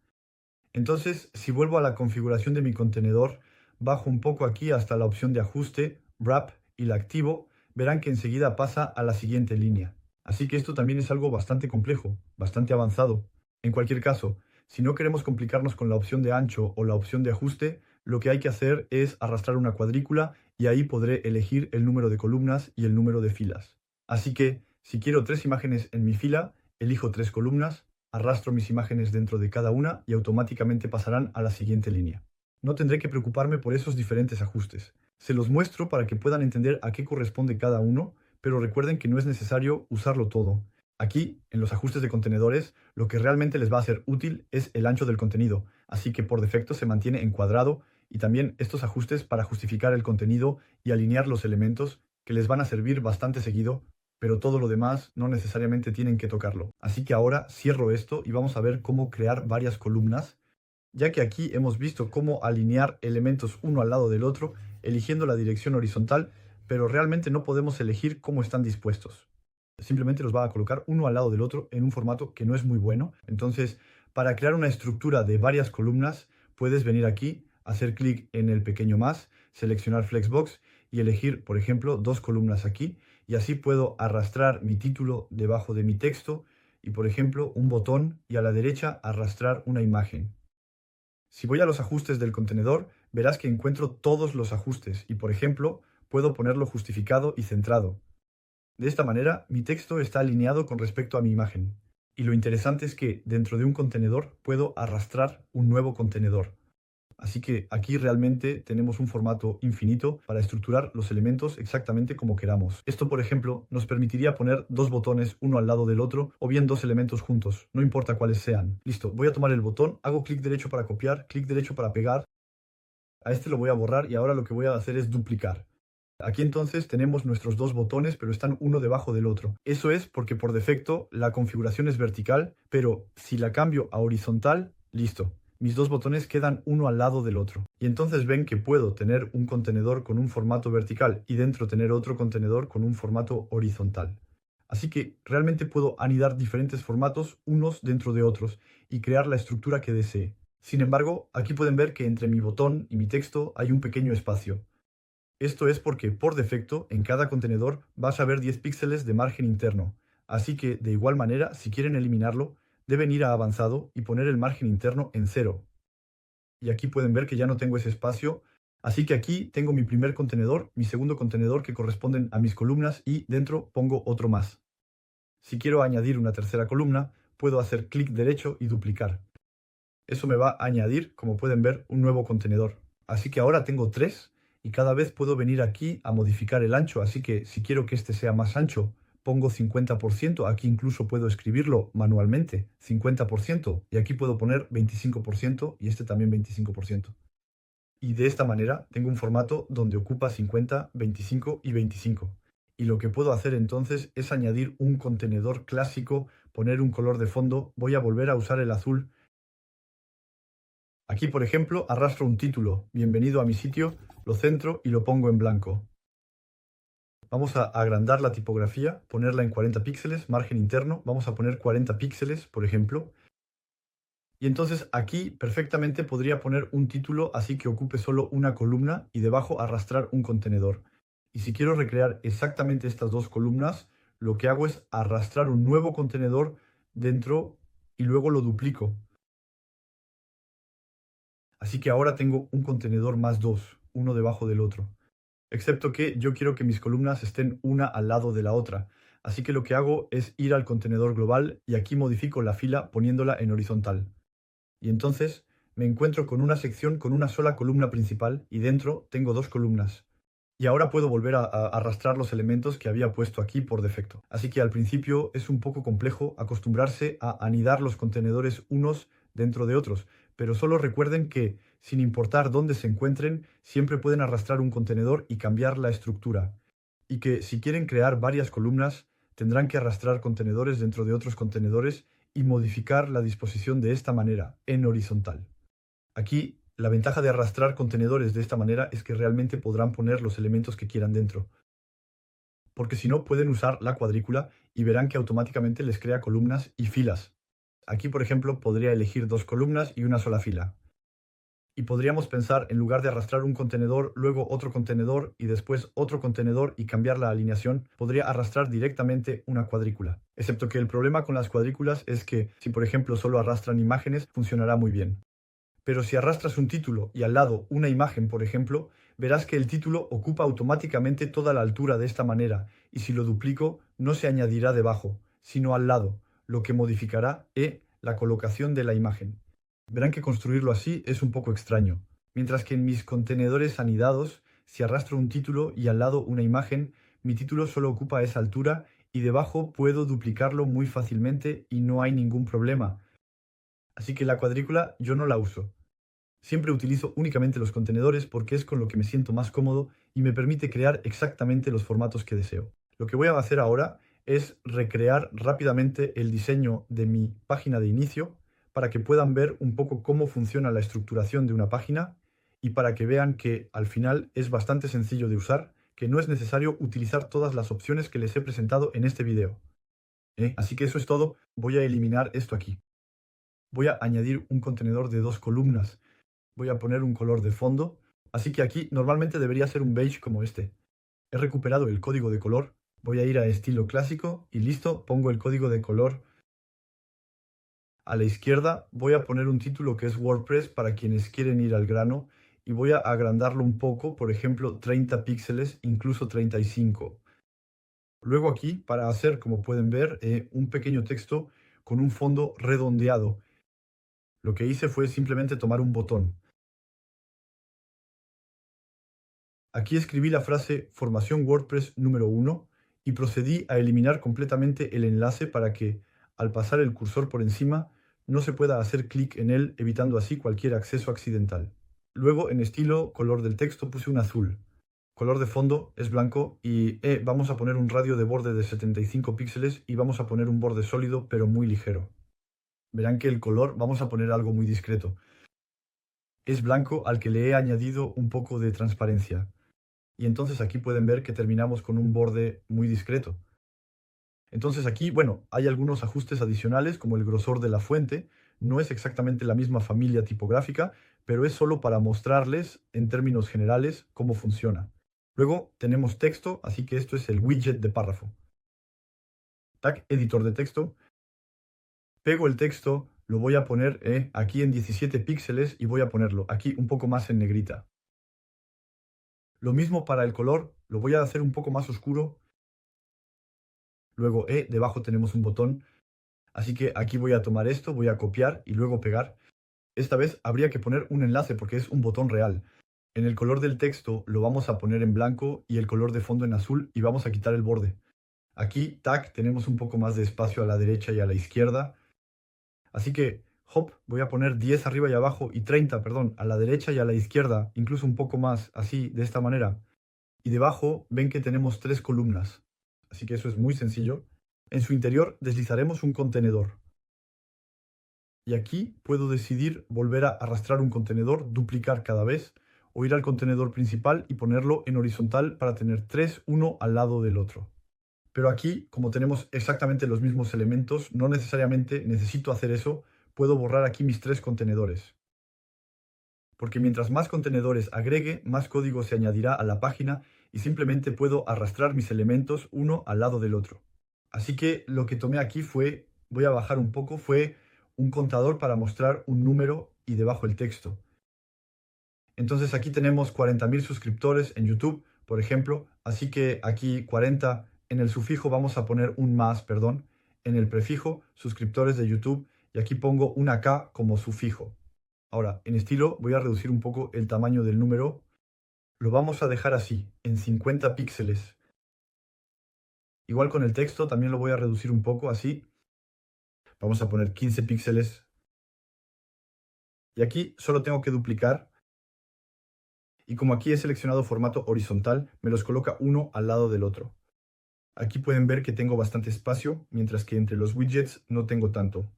Entonces, si vuelvo a la configuración de mi contenedor, bajo un poco aquí hasta la opción de ajuste, Wrap y la activo, verán que enseguida pasa a la siguiente línea. Así que esto también es algo bastante complejo, bastante avanzado. En cualquier caso, si no queremos complicarnos con la opción de ancho o la opción de ajuste, lo que hay que hacer es arrastrar una cuadrícula y ahí podré elegir el número de columnas y el número de filas. Así que, si quiero 3 imágenes en mi fila, elijo 3 columnas, arrastro mis imágenes dentro de cada una y automáticamente pasarán a la siguiente línea. No tendré que preocuparme por esos diferentes ajustes. Se los muestro para que puedan entender a qué corresponde cada uno, pero recuerden que no es necesario usarlo todo. Aquí, en los ajustes de contenedores, lo que realmente les va a ser útil es el ancho del contenido, así que por defecto se mantiene en cuadrado y también estos ajustes para justificar el contenido y alinear los elementos que les van a servir bastante seguido, pero todo lo demás no necesariamente tienen que tocarlo. Así que ahora cierro esto y vamos a ver cómo crear varias columnas, ya que aquí hemos visto cómo alinear elementos uno al lado del otro, eligiendo la dirección horizontal, pero realmente no podemos elegir cómo están dispuestos. Simplemente los va a colocar uno al lado del otro en un formato que no es muy bueno. Entonces, para crear una estructura de varias columnas, puedes venir aquí, hacer clic en el pequeño más, seleccionar Flexbox y elegir, por ejemplo, 2 columnas aquí. Y así puedo arrastrar mi título debajo de mi texto y, por ejemplo, un botón y a la derecha arrastrar una imagen. Si voy a los ajustes del contenedor, verás que encuentro todos los ajustes y, por ejemplo, puedo ponerlo justificado y centrado. De esta manera, mi texto está alineado con respecto a mi imagen. Y lo interesante es que dentro de un contenedor puedo arrastrar un nuevo contenedor. Así que aquí realmente tenemos un formato infinito para estructurar los elementos exactamente como queramos. Esto, por ejemplo, nos permitiría poner 2 botones uno al lado del otro o bien 2 elementos juntos, no importa cuáles sean. Listo, voy a tomar el botón, hago clic derecho para copiar, clic derecho para pegar. A este lo voy a borrar y ahora lo que voy a hacer es duplicar. Aquí entonces tenemos nuestros 2 botones, pero están uno debajo del otro. Eso es porque por defecto la configuración es vertical, pero si la cambio a horizontal, listo. mis dos botones quedan uno al lado del otro. Y entonces ven que puedo tener un contenedor con un formato vertical y dentro tener otro contenedor con un formato horizontal. Así que realmente puedo anidar diferentes formatos unos dentro de otros y crear la estructura que desee. Sin embargo, aquí pueden ver que entre mi botón y mi texto hay un pequeño espacio. Esto es porque por defecto en cada contenedor vas a ver 10 píxeles de margen interno. Así que de igual manera, si quieren eliminarlo, deben ir a avanzado y poner el margen interno en 0. Y aquí pueden ver que ya no tengo ese espacio. Así que aquí tengo mi primer contenedor, mi segundo contenedor que corresponden a mis columnas y dentro pongo otro más. Si quiero añadir una tercera columna, puedo hacer clic derecho y duplicar. Eso me va a añadir, como pueden ver, un nuevo contenedor. Así que ahora tengo 3 y cada vez puedo venir aquí a modificar el ancho. Así que si quiero que este sea más ancho, pongo 50%. Aquí incluso puedo escribirlo manualmente, 50%. Y aquí puedo poner 25% y este también 25%. Y de esta manera tengo un formato donde ocupa 50, 25 y 25. Y lo que puedo hacer entonces es añadir un contenedor clásico, poner un color de fondo, voy a volver a usar el azul. Aquí, por ejemplo, arrastro un título, bienvenido a mi sitio, lo centro y lo pongo en blanco. Vamos a agrandar la tipografía, ponerla en 40 píxeles, margen interno, vamos a poner 40 píxeles, por ejemplo. Y entonces aquí perfectamente podría poner un título así que ocupe solo una columna y debajo arrastrar un contenedor. Y si quiero recrear exactamente estas dos columnas, lo que hago es arrastrar un nuevo contenedor dentro y luego lo duplico. Así que ahora tengo un contenedor más dos, uno debajo del otro. Excepto que yo quiero que mis columnas estén una al lado de la otra. Así que lo que hago es ir al contenedor global y aquí modifico la fila poniéndola en horizontal. Y entonces me encuentro con una sección con una sola columna principal y dentro tengo dos columnas. Y ahora puedo volver a arrastrar los elementos que había puesto aquí por defecto. Así que al principio es un poco complejo acostumbrarse a anidar los contenedores unos dentro de otros, pero solo recuerden que, sin importar dónde se encuentren, siempre pueden arrastrar un contenedor y cambiar la estructura. Y que si quieren crear varias columnas, tendrán que arrastrar contenedores dentro de otros contenedores y modificar la disposición de esta manera, en horizontal. Aquí, la ventaja de arrastrar contenedores de esta manera es que realmente podrán poner los elementos que quieran dentro. Porque si no, pueden usar la cuadrícula y verán que automáticamente les crea columnas y filas. Aquí, por ejemplo, podría elegir dos columnas y una sola fila. Y podríamos pensar, en lugar de arrastrar un contenedor, luego otro contenedor y después otro contenedor y cambiar la alineación, podría arrastrar directamente una cuadrícula. Excepto que el problema con las cuadrículas es que, si por ejemplo solo arrastran imágenes, funcionará muy bien. Pero si arrastras un título y al lado una imagen, por ejemplo, verás que el título ocupa automáticamente toda la altura de esta manera, y si lo duplico, no se añadirá debajo, sino al lado, lo que modificará la colocación de la imagen. Verán que construirlo así es un poco extraño. Mientras que en mis contenedores anidados, si arrastro un título y al lado una imagen, mi título solo ocupa esa altura y debajo puedo duplicarlo muy fácilmente y no hay ningún problema. Así que la cuadrícula yo no la uso. Siempre utilizo únicamente los contenedores porque es con lo que me siento más cómodo y me permite crear exactamente los formatos que deseo. Lo que voy a hacer ahora es recrear rápidamente el diseño de mi página de inicio para que puedan ver un poco cómo funciona la estructuración de una página y para que vean que al final es bastante sencillo de usar, que no es necesario utilizar todas las opciones que les he presentado en este video. Así que eso es todo. Voy a eliminar esto aquí. Voy a añadir un contenedor de dos columnas. Voy a poner un color de fondo, así que aquí normalmente debería ser un beige como este. He recuperado el código de color, voy a ir a estilo clásico y listo, pongo el código de color. A la izquierda voy a poner un título que es WordPress para quienes quieren ir al grano y voy a agrandarlo un poco, por ejemplo 30 píxeles, incluso 35. Luego aquí, para hacer, como pueden ver, un pequeño texto con un fondo redondeado. Lo que hice fue simplemente tomar un botón. Aquí escribí la frase formación WordPress número 1 y procedí a eliminar completamente el enlace para que, al pasar el cursor por encima, no se pueda hacer clic en él, evitando así cualquier acceso accidental. Luego, en estilo color del texto, puse un azul. Color de fondo es blanco y vamos a poner un radio de borde de 75 píxeles y vamos a poner un borde sólido pero muy ligero. Verán que el color vamos a poner algo muy discreto. es blanco al que le he añadido un poco de transparencia. Y entonces aquí pueden ver que terminamos con un borde muy discreto. Entonces aquí, bueno, hay algunos ajustes adicionales como el grosor de la fuente. No es exactamente la misma familia tipográfica, pero es solo para mostrarles en términos generales cómo funciona. Luego tenemos texto, así que esto es el widget de párrafo. Tag editor de texto. Pego el texto, lo voy a poner aquí en 17 píxeles y voy a ponerlo aquí un poco más en negrita. Lo mismo para el color, lo voy a hacer un poco más oscuro. Luego debajo tenemos un botón. Así que aquí voy a tomar esto, voy a copiar y luego pegar. Esta vez habría que poner un enlace porque es un botón real. En el color del texto lo vamos a poner en blanco y el color de fondo en azul y vamos a quitar el borde. Aquí, tag, tenemos un poco más de espacio a la derecha y a la izquierda. Así que, hop, voy a poner 10 arriba y abajo y 30, perdón, a la derecha y a la izquierda, incluso un poco más, así, de esta manera. Y debajo ven que tenemos 3 columnas. Así que eso es muy sencillo. En su interior deslizaremos un contenedor. Y aquí puedo decidir volver a arrastrar un contenedor, duplicar cada vez, o ir al contenedor principal y ponerlo en horizontal para tener 3, uno al lado del otro. Pero aquí, como tenemos exactamente los mismos elementos, no necesariamente necesito hacer eso, puedo borrar aquí mis 3 contenedores. Porque mientras más contenedores agregue, más código se añadirá a la página y simplemente puedo arrastrar mis elementos uno al lado del otro. Así que lo que tomé aquí fue, voy a bajar un poco, fue un contador para mostrar un número y debajo el texto. Entonces aquí tenemos 40.000 suscriptores en YouTube, por ejemplo, así que aquí 40 en el sufijo vamos a poner un más, perdón, en el prefijo suscriptores de YouTube y aquí pongo una K como sufijo. Ahora, en estilo voy a reducir un poco el tamaño del número. Lo vamos a dejar así, en 50 píxeles. Igual con el texto también lo voy a reducir un poco así. Vamos a poner 15 píxeles. Y aquí solo tengo que duplicar. Y como aquí he seleccionado formato horizontal, me los coloca uno al lado del otro. Aquí pueden ver que tengo bastante espacio, mientras que entre los widgets no tengo tanto.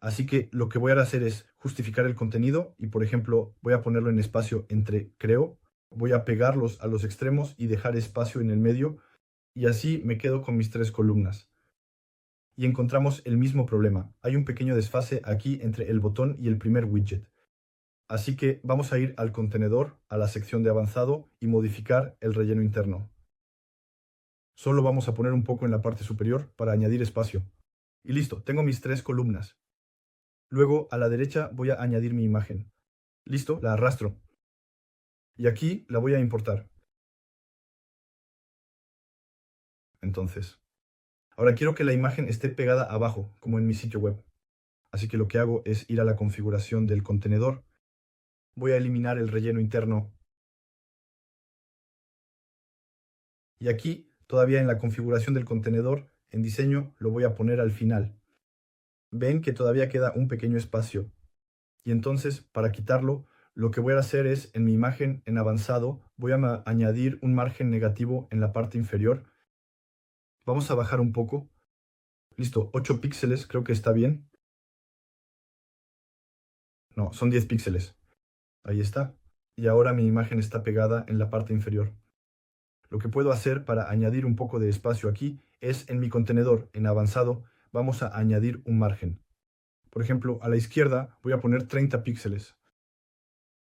Así que lo que voy a hacer es justificar el contenido y, por ejemplo, voy a ponerlo en espacio entre creo, voy a pegarlos a los extremos y dejar espacio en el medio, y así me quedo con mis 3 columnas. Y encontramos el mismo problema. Hay un pequeño desfase aquí entre el botón y el primer widget. Así que vamos a ir al contenedor, a la sección de avanzado y modificar el relleno interno. Solo vamos a poner un poco en la parte superior para añadir espacio. Y listo, tengo mis 3 columnas. Luego a la derecha voy a añadir mi imagen. Listo, la arrastro. Y aquí la voy a importar. Entonces, ahora quiero que la imagen esté pegada abajo, como en mi sitio web. Así que lo que hago es ir a la configuración del contenedor. Voy a eliminar el relleno interno. Y aquí, todavía en la configuración del contenedor, en diseño, lo voy a poner al final. Ven que todavía queda un pequeño espacio. Y entonces, para quitarlo, lo que voy a hacer es, en mi imagen en avanzado, voy a añadir un margen negativo en la parte inferior. Vamos a bajar un poco. Listo, 8 píxeles, creo que está bien. No, son 10 píxeles. Ahí está. Y ahora mi imagen está pegada en la parte inferior. Lo que puedo hacer para añadir un poco de espacio aquí es en mi contenedor, en avanzado, vamos a añadir un margen. Por ejemplo, a la izquierda voy a poner 30 píxeles.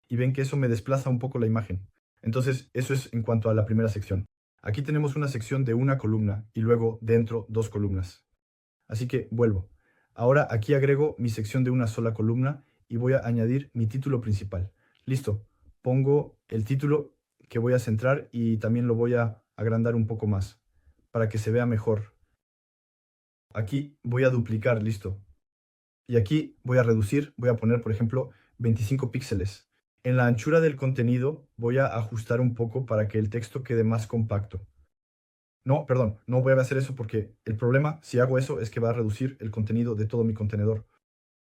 Y ven que eso me desplaza un poco la imagen. Entonces, eso es en cuanto a la primera sección. Aquí tenemos una sección de una columna y luego dentro 2 columnas. Así que vuelvo. Ahora aquí agrego mi sección de una sola columna y voy a añadir mi título principal. Listo. Pongo el título que voy a centrar y también lo voy a agrandar un poco más para que se vea mejor. Aquí voy a duplicar, listo. Y aquí voy a reducir, voy a poner, por ejemplo, 25 píxeles. En la anchura del contenido voy a ajustar un poco para que el texto quede más compacto. No, perdón, no voy a hacer eso porque el problema, si hago eso, es que va a reducir el contenido de todo mi contenedor.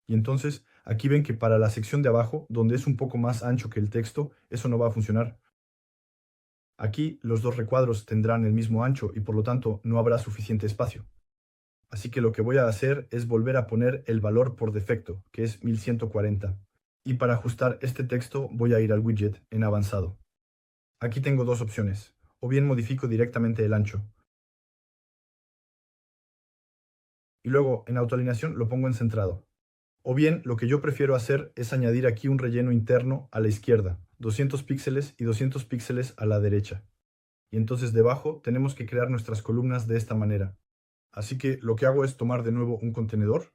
Y entonces, aquí ven que para la sección de abajo, donde es un poco más ancho que el texto, eso no va a funcionar. Aquí los 2 recuadros tendrán el mismo ancho y por lo tanto no habrá suficiente espacio. Así que lo que voy a hacer es volver a poner el valor por defecto, que es 1140. Y para ajustar este texto voy a ir al widget en avanzado. Aquí tengo dos opciones. O bien modifico directamente el ancho. Y luego en autoalineación lo pongo en centrado. O bien lo que yo prefiero hacer es añadir aquí un relleno interno a la izquierda, 200 píxeles y 200 píxeles a la derecha. Y entonces debajo tenemos que crear nuestras columnas de esta manera. Así que lo que hago es tomar de nuevo un contenedor.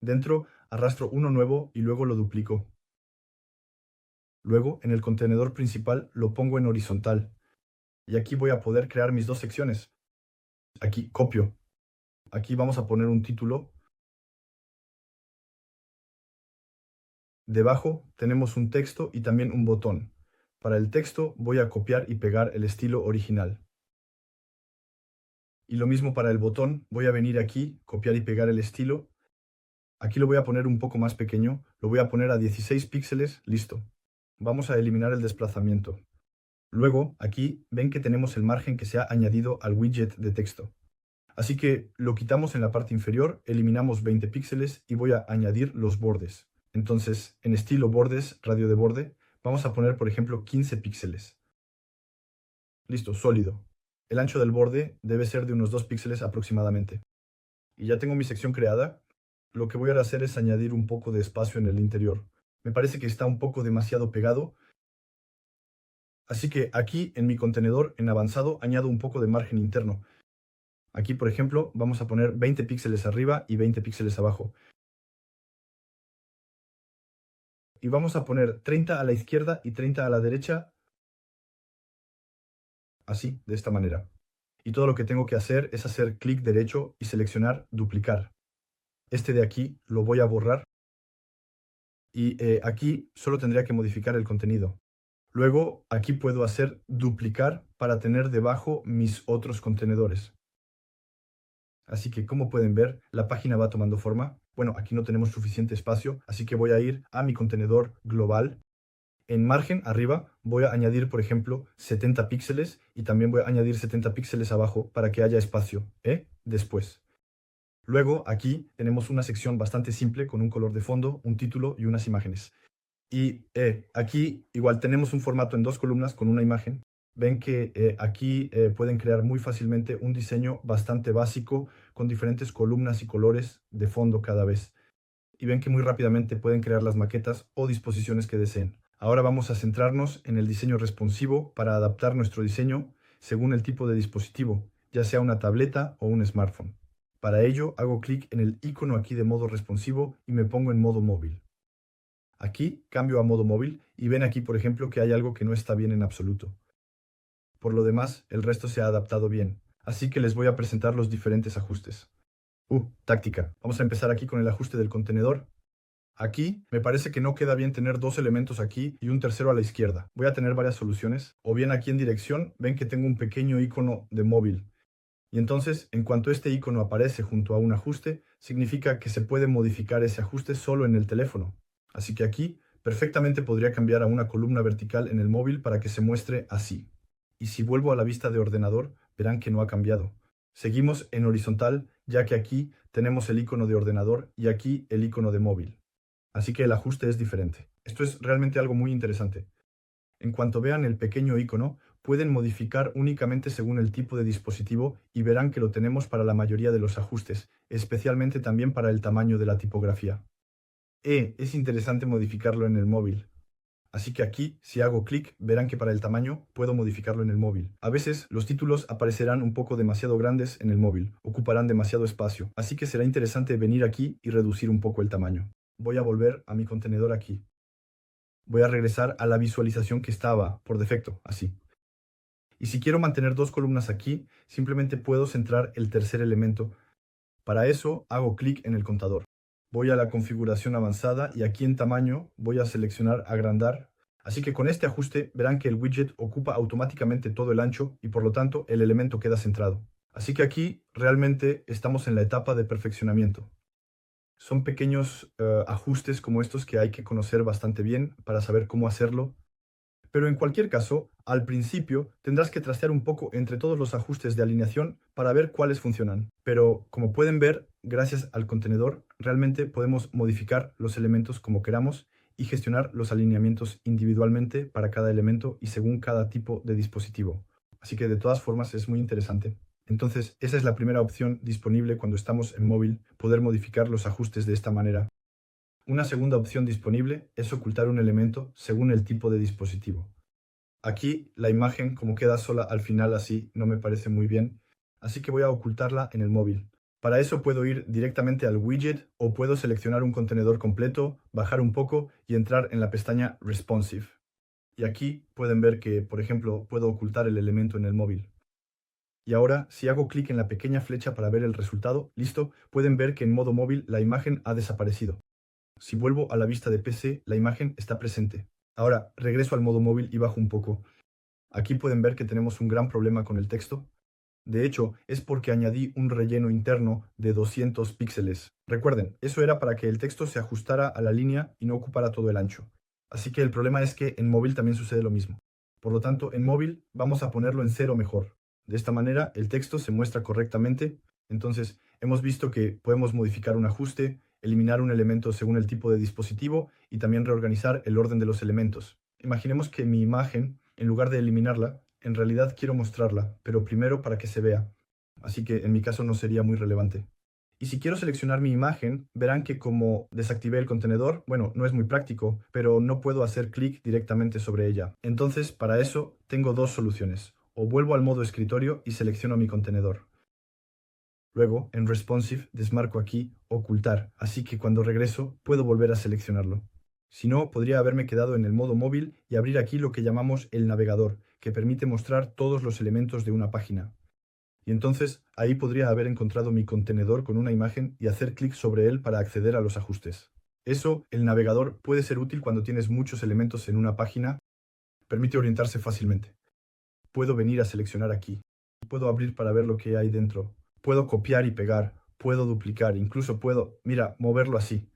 Dentro arrastro uno nuevo y luego lo duplico. Luego en el contenedor principal lo pongo en horizontal. Y aquí voy a poder crear mis dos secciones. Aquí copio. Aquí vamos a poner un título. Debajo tenemos un texto y también un botón. Para el texto voy a copiar y pegar el estilo original. Y lo mismo para el botón, voy a venir aquí, copiar y pegar el estilo. Aquí lo voy a poner un poco más pequeño, lo voy a poner a 16 píxeles, listo. Vamos a eliminar el desplazamiento. Luego, aquí ven que tenemos el margen que se ha añadido al widget de texto. Así que lo quitamos en la parte inferior, eliminamos 20 píxeles y voy a añadir los bordes. Entonces, en estilo bordes, radio de borde, vamos a poner, por ejemplo, 15 píxeles. Listo, sólido. El ancho del borde debe ser de unos 2 píxeles aproximadamente. Y ya tengo mi sección creada. Lo que voy a hacer es añadir un poco de espacio en el interior. Me parece que está un poco demasiado pegado. Así que aquí en mi contenedor en avanzado añado un poco de margen interno. Aquí, por ejemplo, vamos a poner 20 píxeles arriba y 20 píxeles abajo. Y vamos a poner 30 a la izquierda y 30 a la derecha. Así, de esta manera. Y todo lo que tengo que hacer es hacer clic derecho y seleccionar duplicar. Este de aquí lo voy a borrar. Y aquí solo tendría que modificar el contenido. Luego aquí puedo hacer duplicar para tener debajo mis otros contenedores. Así que como pueden ver, la página va tomando forma. Bueno, aquí no tenemos suficiente espacio, así que voy a ir a mi contenedor global. En margen arriba voy a añadir, por ejemplo, 70 píxeles y también voy a añadir 70 píxeles abajo para que haya espacio, después. Luego aquí tenemos una sección bastante simple con un color de fondo, un título y unas imágenes. Y aquí igual tenemos un formato en dos columnas con una imagen. Ven que aquí pueden crear muy fácilmente un diseño bastante básico con diferentes columnas y colores de fondo cada vez. Y ven que muy rápidamente pueden crear las maquetas o disposiciones que deseen. Ahora vamos a centrarnos en el diseño responsivo para adaptar nuestro diseño según el tipo de dispositivo, ya sea una tableta o un smartphone. Para ello hago clic en el icono aquí de modo responsivo y me pongo en modo móvil. Aquí cambio a modo móvil y ven aquí, por ejemplo, que hay algo que no está bien en absoluto. Por lo demás, el resto se ha adaptado bien, así que les voy a presentar los diferentes ajustes. Táctica. Vamos a empezar aquí con el ajuste del contenedor. Aquí me parece que no queda bien tener dos elementos aquí y un tercero a la izquierda. Voy a tener varias soluciones. O bien aquí en dirección, ven que tengo un pequeño icono de móvil. Y entonces, en cuanto este icono aparece junto a un ajuste, significa que se puede modificar ese ajuste solo en el teléfono. Así que aquí perfectamente podría cambiar a una columna vertical en el móvil para que se muestre así. Y si vuelvo a la vista de ordenador, verán que no ha cambiado. Seguimos en horizontal, ya que aquí tenemos el icono de ordenador y aquí el icono de móvil. Así que el ajuste es diferente. Esto es realmente algo muy interesante. En cuanto vean el pequeño icono, pueden modificar únicamente según el tipo de dispositivo y verán que lo tenemos para la mayoría de los ajustes, especialmente también para el tamaño de la tipografía. Es interesante modificarlo en el móvil. Así que aquí, si hago clic, verán que para el tamaño puedo modificarlo en el móvil. A veces los títulos aparecerán un poco demasiado grandes en el móvil, ocuparán demasiado espacio, así que será interesante venir aquí y reducir un poco el tamaño. Voy a volver a mi contenedor aquí. Voy a regresar a la visualización que estaba por defecto, así. Y si quiero mantener dos columnas aquí, simplemente puedo centrar el tercer elemento. Para eso hago clic en el contador. Voy a la configuración avanzada y aquí en tamaño voy a seleccionar agrandar. Así que con este ajuste verán que el widget ocupa automáticamente todo el ancho y por lo tanto el elemento queda centrado. Así que aquí realmente estamos en la etapa de perfeccionamiento. Son pequeños ajustes como estos que hay que conocer bastante bien para saber cómo hacerlo, Pero en cualquier caso, al principio tendrás que trastear un poco entre todos los ajustes de alineación para ver cuáles funcionan. Pero como pueden ver, gracias al contenedor, realmente podemos modificar los elementos como queramos y gestionar los alineamientos individualmente para cada elemento y según cada tipo de dispositivo. Así que de todas formas es muy interesante. Entonces, esa es la primera opción disponible cuando estamos en móvil, poder modificar los ajustes de esta manera. Una segunda opción disponible es ocultar un elemento según el tipo de dispositivo. Aquí la imagen, como queda sola al final así, no me parece muy bien, así que voy a ocultarla en el móvil. Para eso puedo ir directamente al widget o puedo seleccionar un contenedor completo, bajar un poco y entrar en la pestaña Responsive. Y aquí pueden ver que, por ejemplo, puedo ocultar el elemento en el móvil. Y ahora, si hago clic en la pequeña flecha para ver el resultado, listo, pueden ver que en modo móvil la imagen ha desaparecido. Si vuelvo a la vista de PC, la imagen está presente. Ahora, regreso al modo móvil y bajo un poco. Aquí pueden ver que tenemos un gran problema con el texto. De hecho, es porque añadí un relleno interno de 200 píxeles. Recuerden, eso era para que el texto se ajustara a la línea y no ocupara todo el ancho. Así que el problema es que en móvil también sucede lo mismo. Por lo tanto, en móvil vamos a ponerlo en 0 mejor. De esta manera, el texto se muestra correctamente. Entonces, hemos visto que podemos modificar un ajuste, eliminar un elemento según el tipo de dispositivo y también reorganizar el orden de los elementos. Imaginemos que mi imagen, en lugar de eliminarla, en realidad quiero mostrarla, pero primero para que se vea. Así que en mi caso no sería muy relevante. Y si quiero seleccionar mi imagen, verán que como desactivé el contenedor, bueno, no es muy práctico, pero no puedo hacer clic directamente sobre ella. Entonces, para eso, tengo dos soluciones. O vuelvo al modo escritorio y selecciono mi contenedor. Luego, en Responsive, desmarco aquí Ocultar, así que cuando regreso puedo volver a seleccionarlo. Si no, podría haberme quedado en el modo móvil y abrir aquí lo que llamamos el navegador, que permite mostrar todos los elementos de una página. Y entonces ahí podría haber encontrado mi contenedor con una imagen y hacer clic sobre él para acceder a los ajustes. Eso, el navegador, puede ser útil cuando tienes muchos elementos en una página, permite orientarse fácilmente. Puedo venir a seleccionar aquí. Puedo abrir para ver lo que hay dentro. Puedo copiar y pegar. Puedo duplicar. Incluso puedo, mira, moverlo así.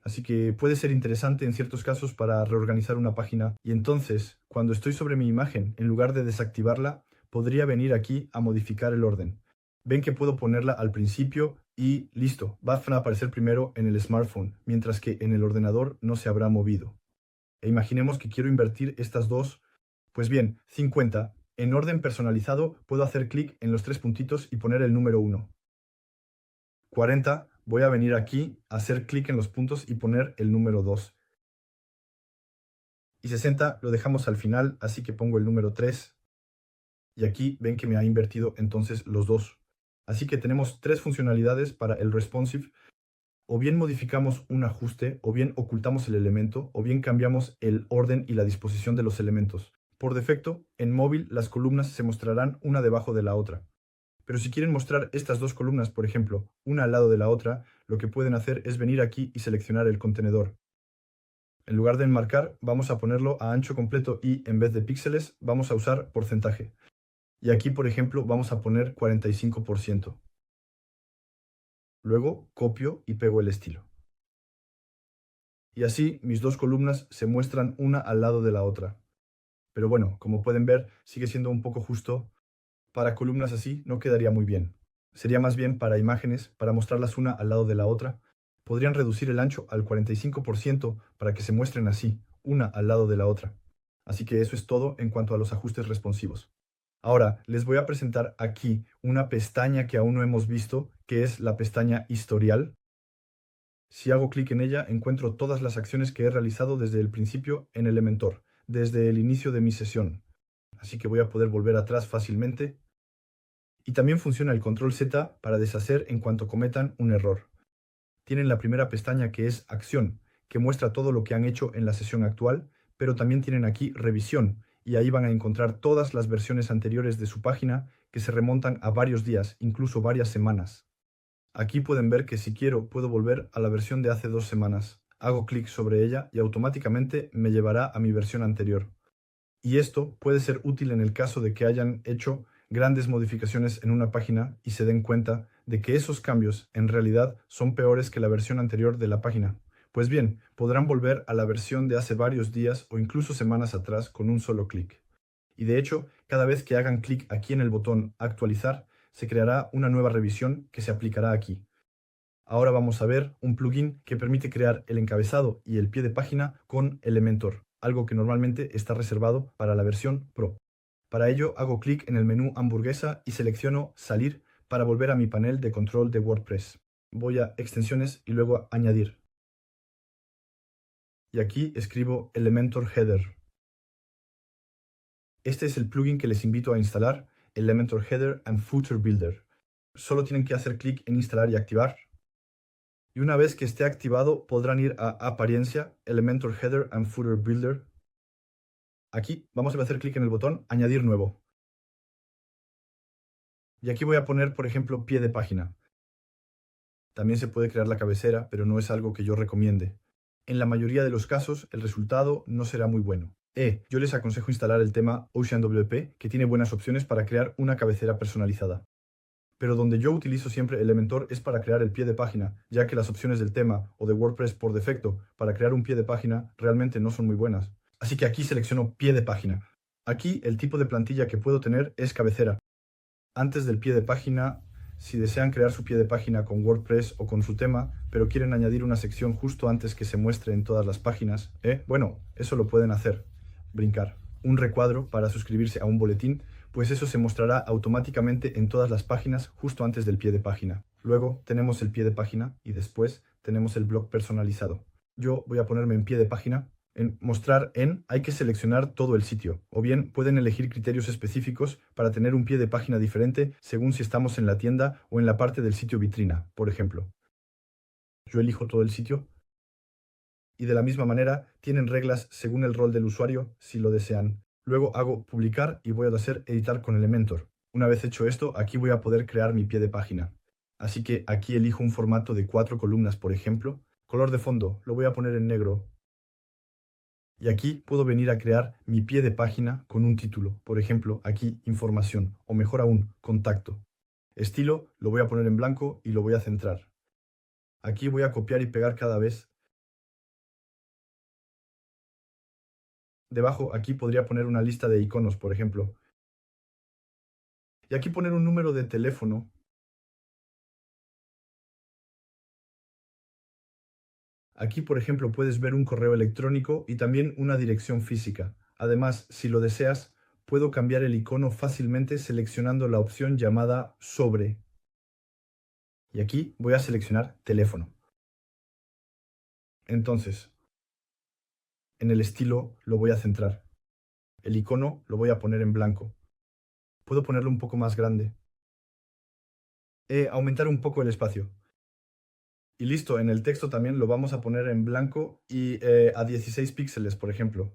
Así que puede ser interesante en ciertos casos para reorganizar una página. Y entonces, cuando estoy sobre mi imagen, en lugar de desactivarla, podría venir aquí a modificar el orden. Ven que puedo ponerla al principio y listo, van a aparecer primero en el smartphone, mientras que en el ordenador no se habrá movido. E imaginemos que quiero invertir estas dos. Pues bien, 50. En orden personalizado puedo hacer clic en los tres puntitos y poner el número 1. 40. Voy a venir aquí, hacer clic en los puntos y poner el número 2. Y 60 lo dejamos al final, así que pongo el número 3. Y aquí ven que me ha invertido entonces los dos. Así que tenemos tres funcionalidades para el responsive. O bien modificamos un ajuste, o bien ocultamos el elemento, o bien cambiamos el orden y la disposición de los elementos. Por defecto, en móvil las columnas se mostrarán una debajo de la otra. Pero si quieren mostrar estas dos columnas, por ejemplo, una al lado de la otra, lo que pueden hacer es venir aquí y seleccionar el contenedor. En lugar de enmarcar, vamos a ponerlo a ancho completo y, en vez de píxeles, vamos a usar porcentaje. Y aquí, por ejemplo, vamos a poner 45%. Luego copio y pego el estilo. Y así mis dos columnas se muestran una al lado de la otra. Pero bueno, como pueden ver, sigue siendo un poco justo. Para columnas así no quedaría muy bien. Sería más bien para imágenes, para mostrarlas una al lado de la otra. Podrían reducir el ancho al 45% para que se muestren así, una al lado de la otra. Así que eso es todo en cuanto a los ajustes responsivos. Ahora, les voy a presentar aquí una pestaña que aún no hemos visto, que es la pestaña Historial. Si hago clic en ella, encuentro todas las acciones que he realizado desde el principio en Elementor, desde el inicio de mi sesión. Así que voy a poder volver atrás fácilmente. Y también funciona el control Z para deshacer en cuanto cometan un error. Tienen la primera pestaña que es Acción, que muestra todo lo que han hecho en la sesión actual, pero también tienen aquí Revisión, y ahí van a encontrar todas las versiones anteriores de su página que se remontan a varios días, incluso varias semanas. Aquí pueden ver que si quiero puedo volver a la versión de hace 2 semanas. Hago clic sobre ella y automáticamente me llevará a mi versión anterior. Y esto puede ser útil en el caso de que hayan hecho grandes modificaciones en una página y se den cuenta de que esos cambios en realidad son peores que la versión anterior de la página. Pues bien, podrán volver a la versión de hace varios días o incluso semanas atrás con un solo clic. Y de hecho, cada vez que hagan clic aquí en el botón Actualizar, se creará una nueva revisión que se aplicará aquí. Ahora vamos a ver un plugin que permite crear el encabezado y el pie de página con Elementor, algo que normalmente está reservado para la versión Pro. Para ello hago clic en el menú Hamburguesa y selecciono Salir para volver a mi panel de control de WordPress. Voy a Extensiones y luego a Añadir. Y aquí escribo Elementor Header. Este es el plugin que les invito a instalar, Elementor Header and Footer Builder. Solo tienen que hacer clic en Instalar y activar. Y una vez que esté activado, podrán ir a Apariencia, Elementor Header and Footer Builder. Aquí vamos a hacer clic en el botón Añadir nuevo. Y aquí voy a poner, por ejemplo, pie de página. También se puede crear la cabecera, pero no es algo que yo recomiende. En la mayoría de los casos, el resultado no será muy bueno. Yo les aconsejo instalar el tema OceanWP, que tiene buenas opciones para crear una cabecera personalizada. Pero donde yo utilizo siempre Elementor es para crear el pie de página, ya que las opciones del tema o de WordPress por defecto para crear un pie de página realmente no son muy buenas. Así que aquí selecciono pie de página. Aquí el tipo de plantilla que puedo tener es cabecera. Antes del pie de página, si desean crear su pie de página con WordPress o con su tema, pero quieren añadir una sección justo antes que se muestre en todas las páginas, bueno, eso lo pueden hacer. Brincar. Un recuadro para suscribirse a un boletín, pues eso se mostrará automáticamente en todas las páginas justo antes del pie de página. Luego tenemos el pie de página y después tenemos el blog personalizado. Yo voy a ponerme en pie de página. En mostrar en hay que seleccionar todo el sitio, o bien pueden elegir criterios específicos para tener un pie de página diferente según si estamos en la tienda o en la parte del sitio vitrina, por ejemplo. Yo elijo todo el sitio y de la misma manera tienen reglas según el rol del usuario si lo desean. Luego hago publicar y voy a hacer editar con Elementor. Una vez hecho esto, aquí voy a poder crear mi pie de página. Así que aquí elijo un formato de 4 columnas, por ejemplo. Color de fondo, lo voy a poner en negro. Y aquí puedo venir a crear mi pie de página con un título. Por ejemplo, aquí información, o mejor aún, contacto. Estilo, lo voy a poner en blanco y lo voy a centrar. Aquí voy a copiar y pegar cada vez. Debajo, aquí podría poner una lista de iconos, por ejemplo. Y aquí poner un número de teléfono. Aquí, por ejemplo, puedes ver un correo electrónico y también una dirección física. Además, si lo deseas, puedo cambiar el icono fácilmente seleccionando la opción llamada Sobre. Y aquí voy a seleccionar teléfono. Entonces, en el estilo lo voy a centrar. El icono lo voy a poner en blanco. Puedo ponerlo un poco más grande. Aumentar un poco el espacio. Y listo, en el texto también lo vamos a poner en blanco y a 16 píxeles, por ejemplo.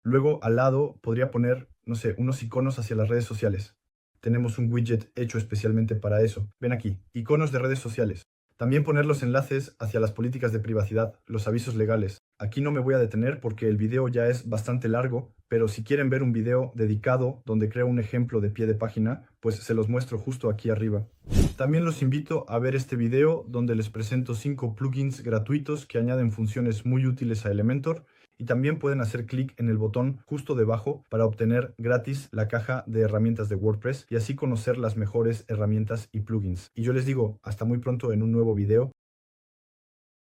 Luego, al lado, podría poner, no sé, unos iconos hacia las redes sociales. Tenemos un widget hecho especialmente para eso. Ven aquí, iconos de redes sociales. También poner los enlaces hacia las políticas de privacidad, los avisos legales. Aquí no me voy a detener porque el video ya es bastante largo, pero si quieren ver un video dedicado donde creo un ejemplo de pie de página, pues se los muestro justo aquí arriba. También los invito a ver este video donde les presento 5 plugins gratuitos que añaden funciones muy útiles a Elementor. Y también pueden hacer clic en el botón justo debajo para obtener gratis la caja de herramientas de WordPress y así conocer las mejores herramientas y plugins. Y yo les digo, hasta muy pronto en un nuevo video.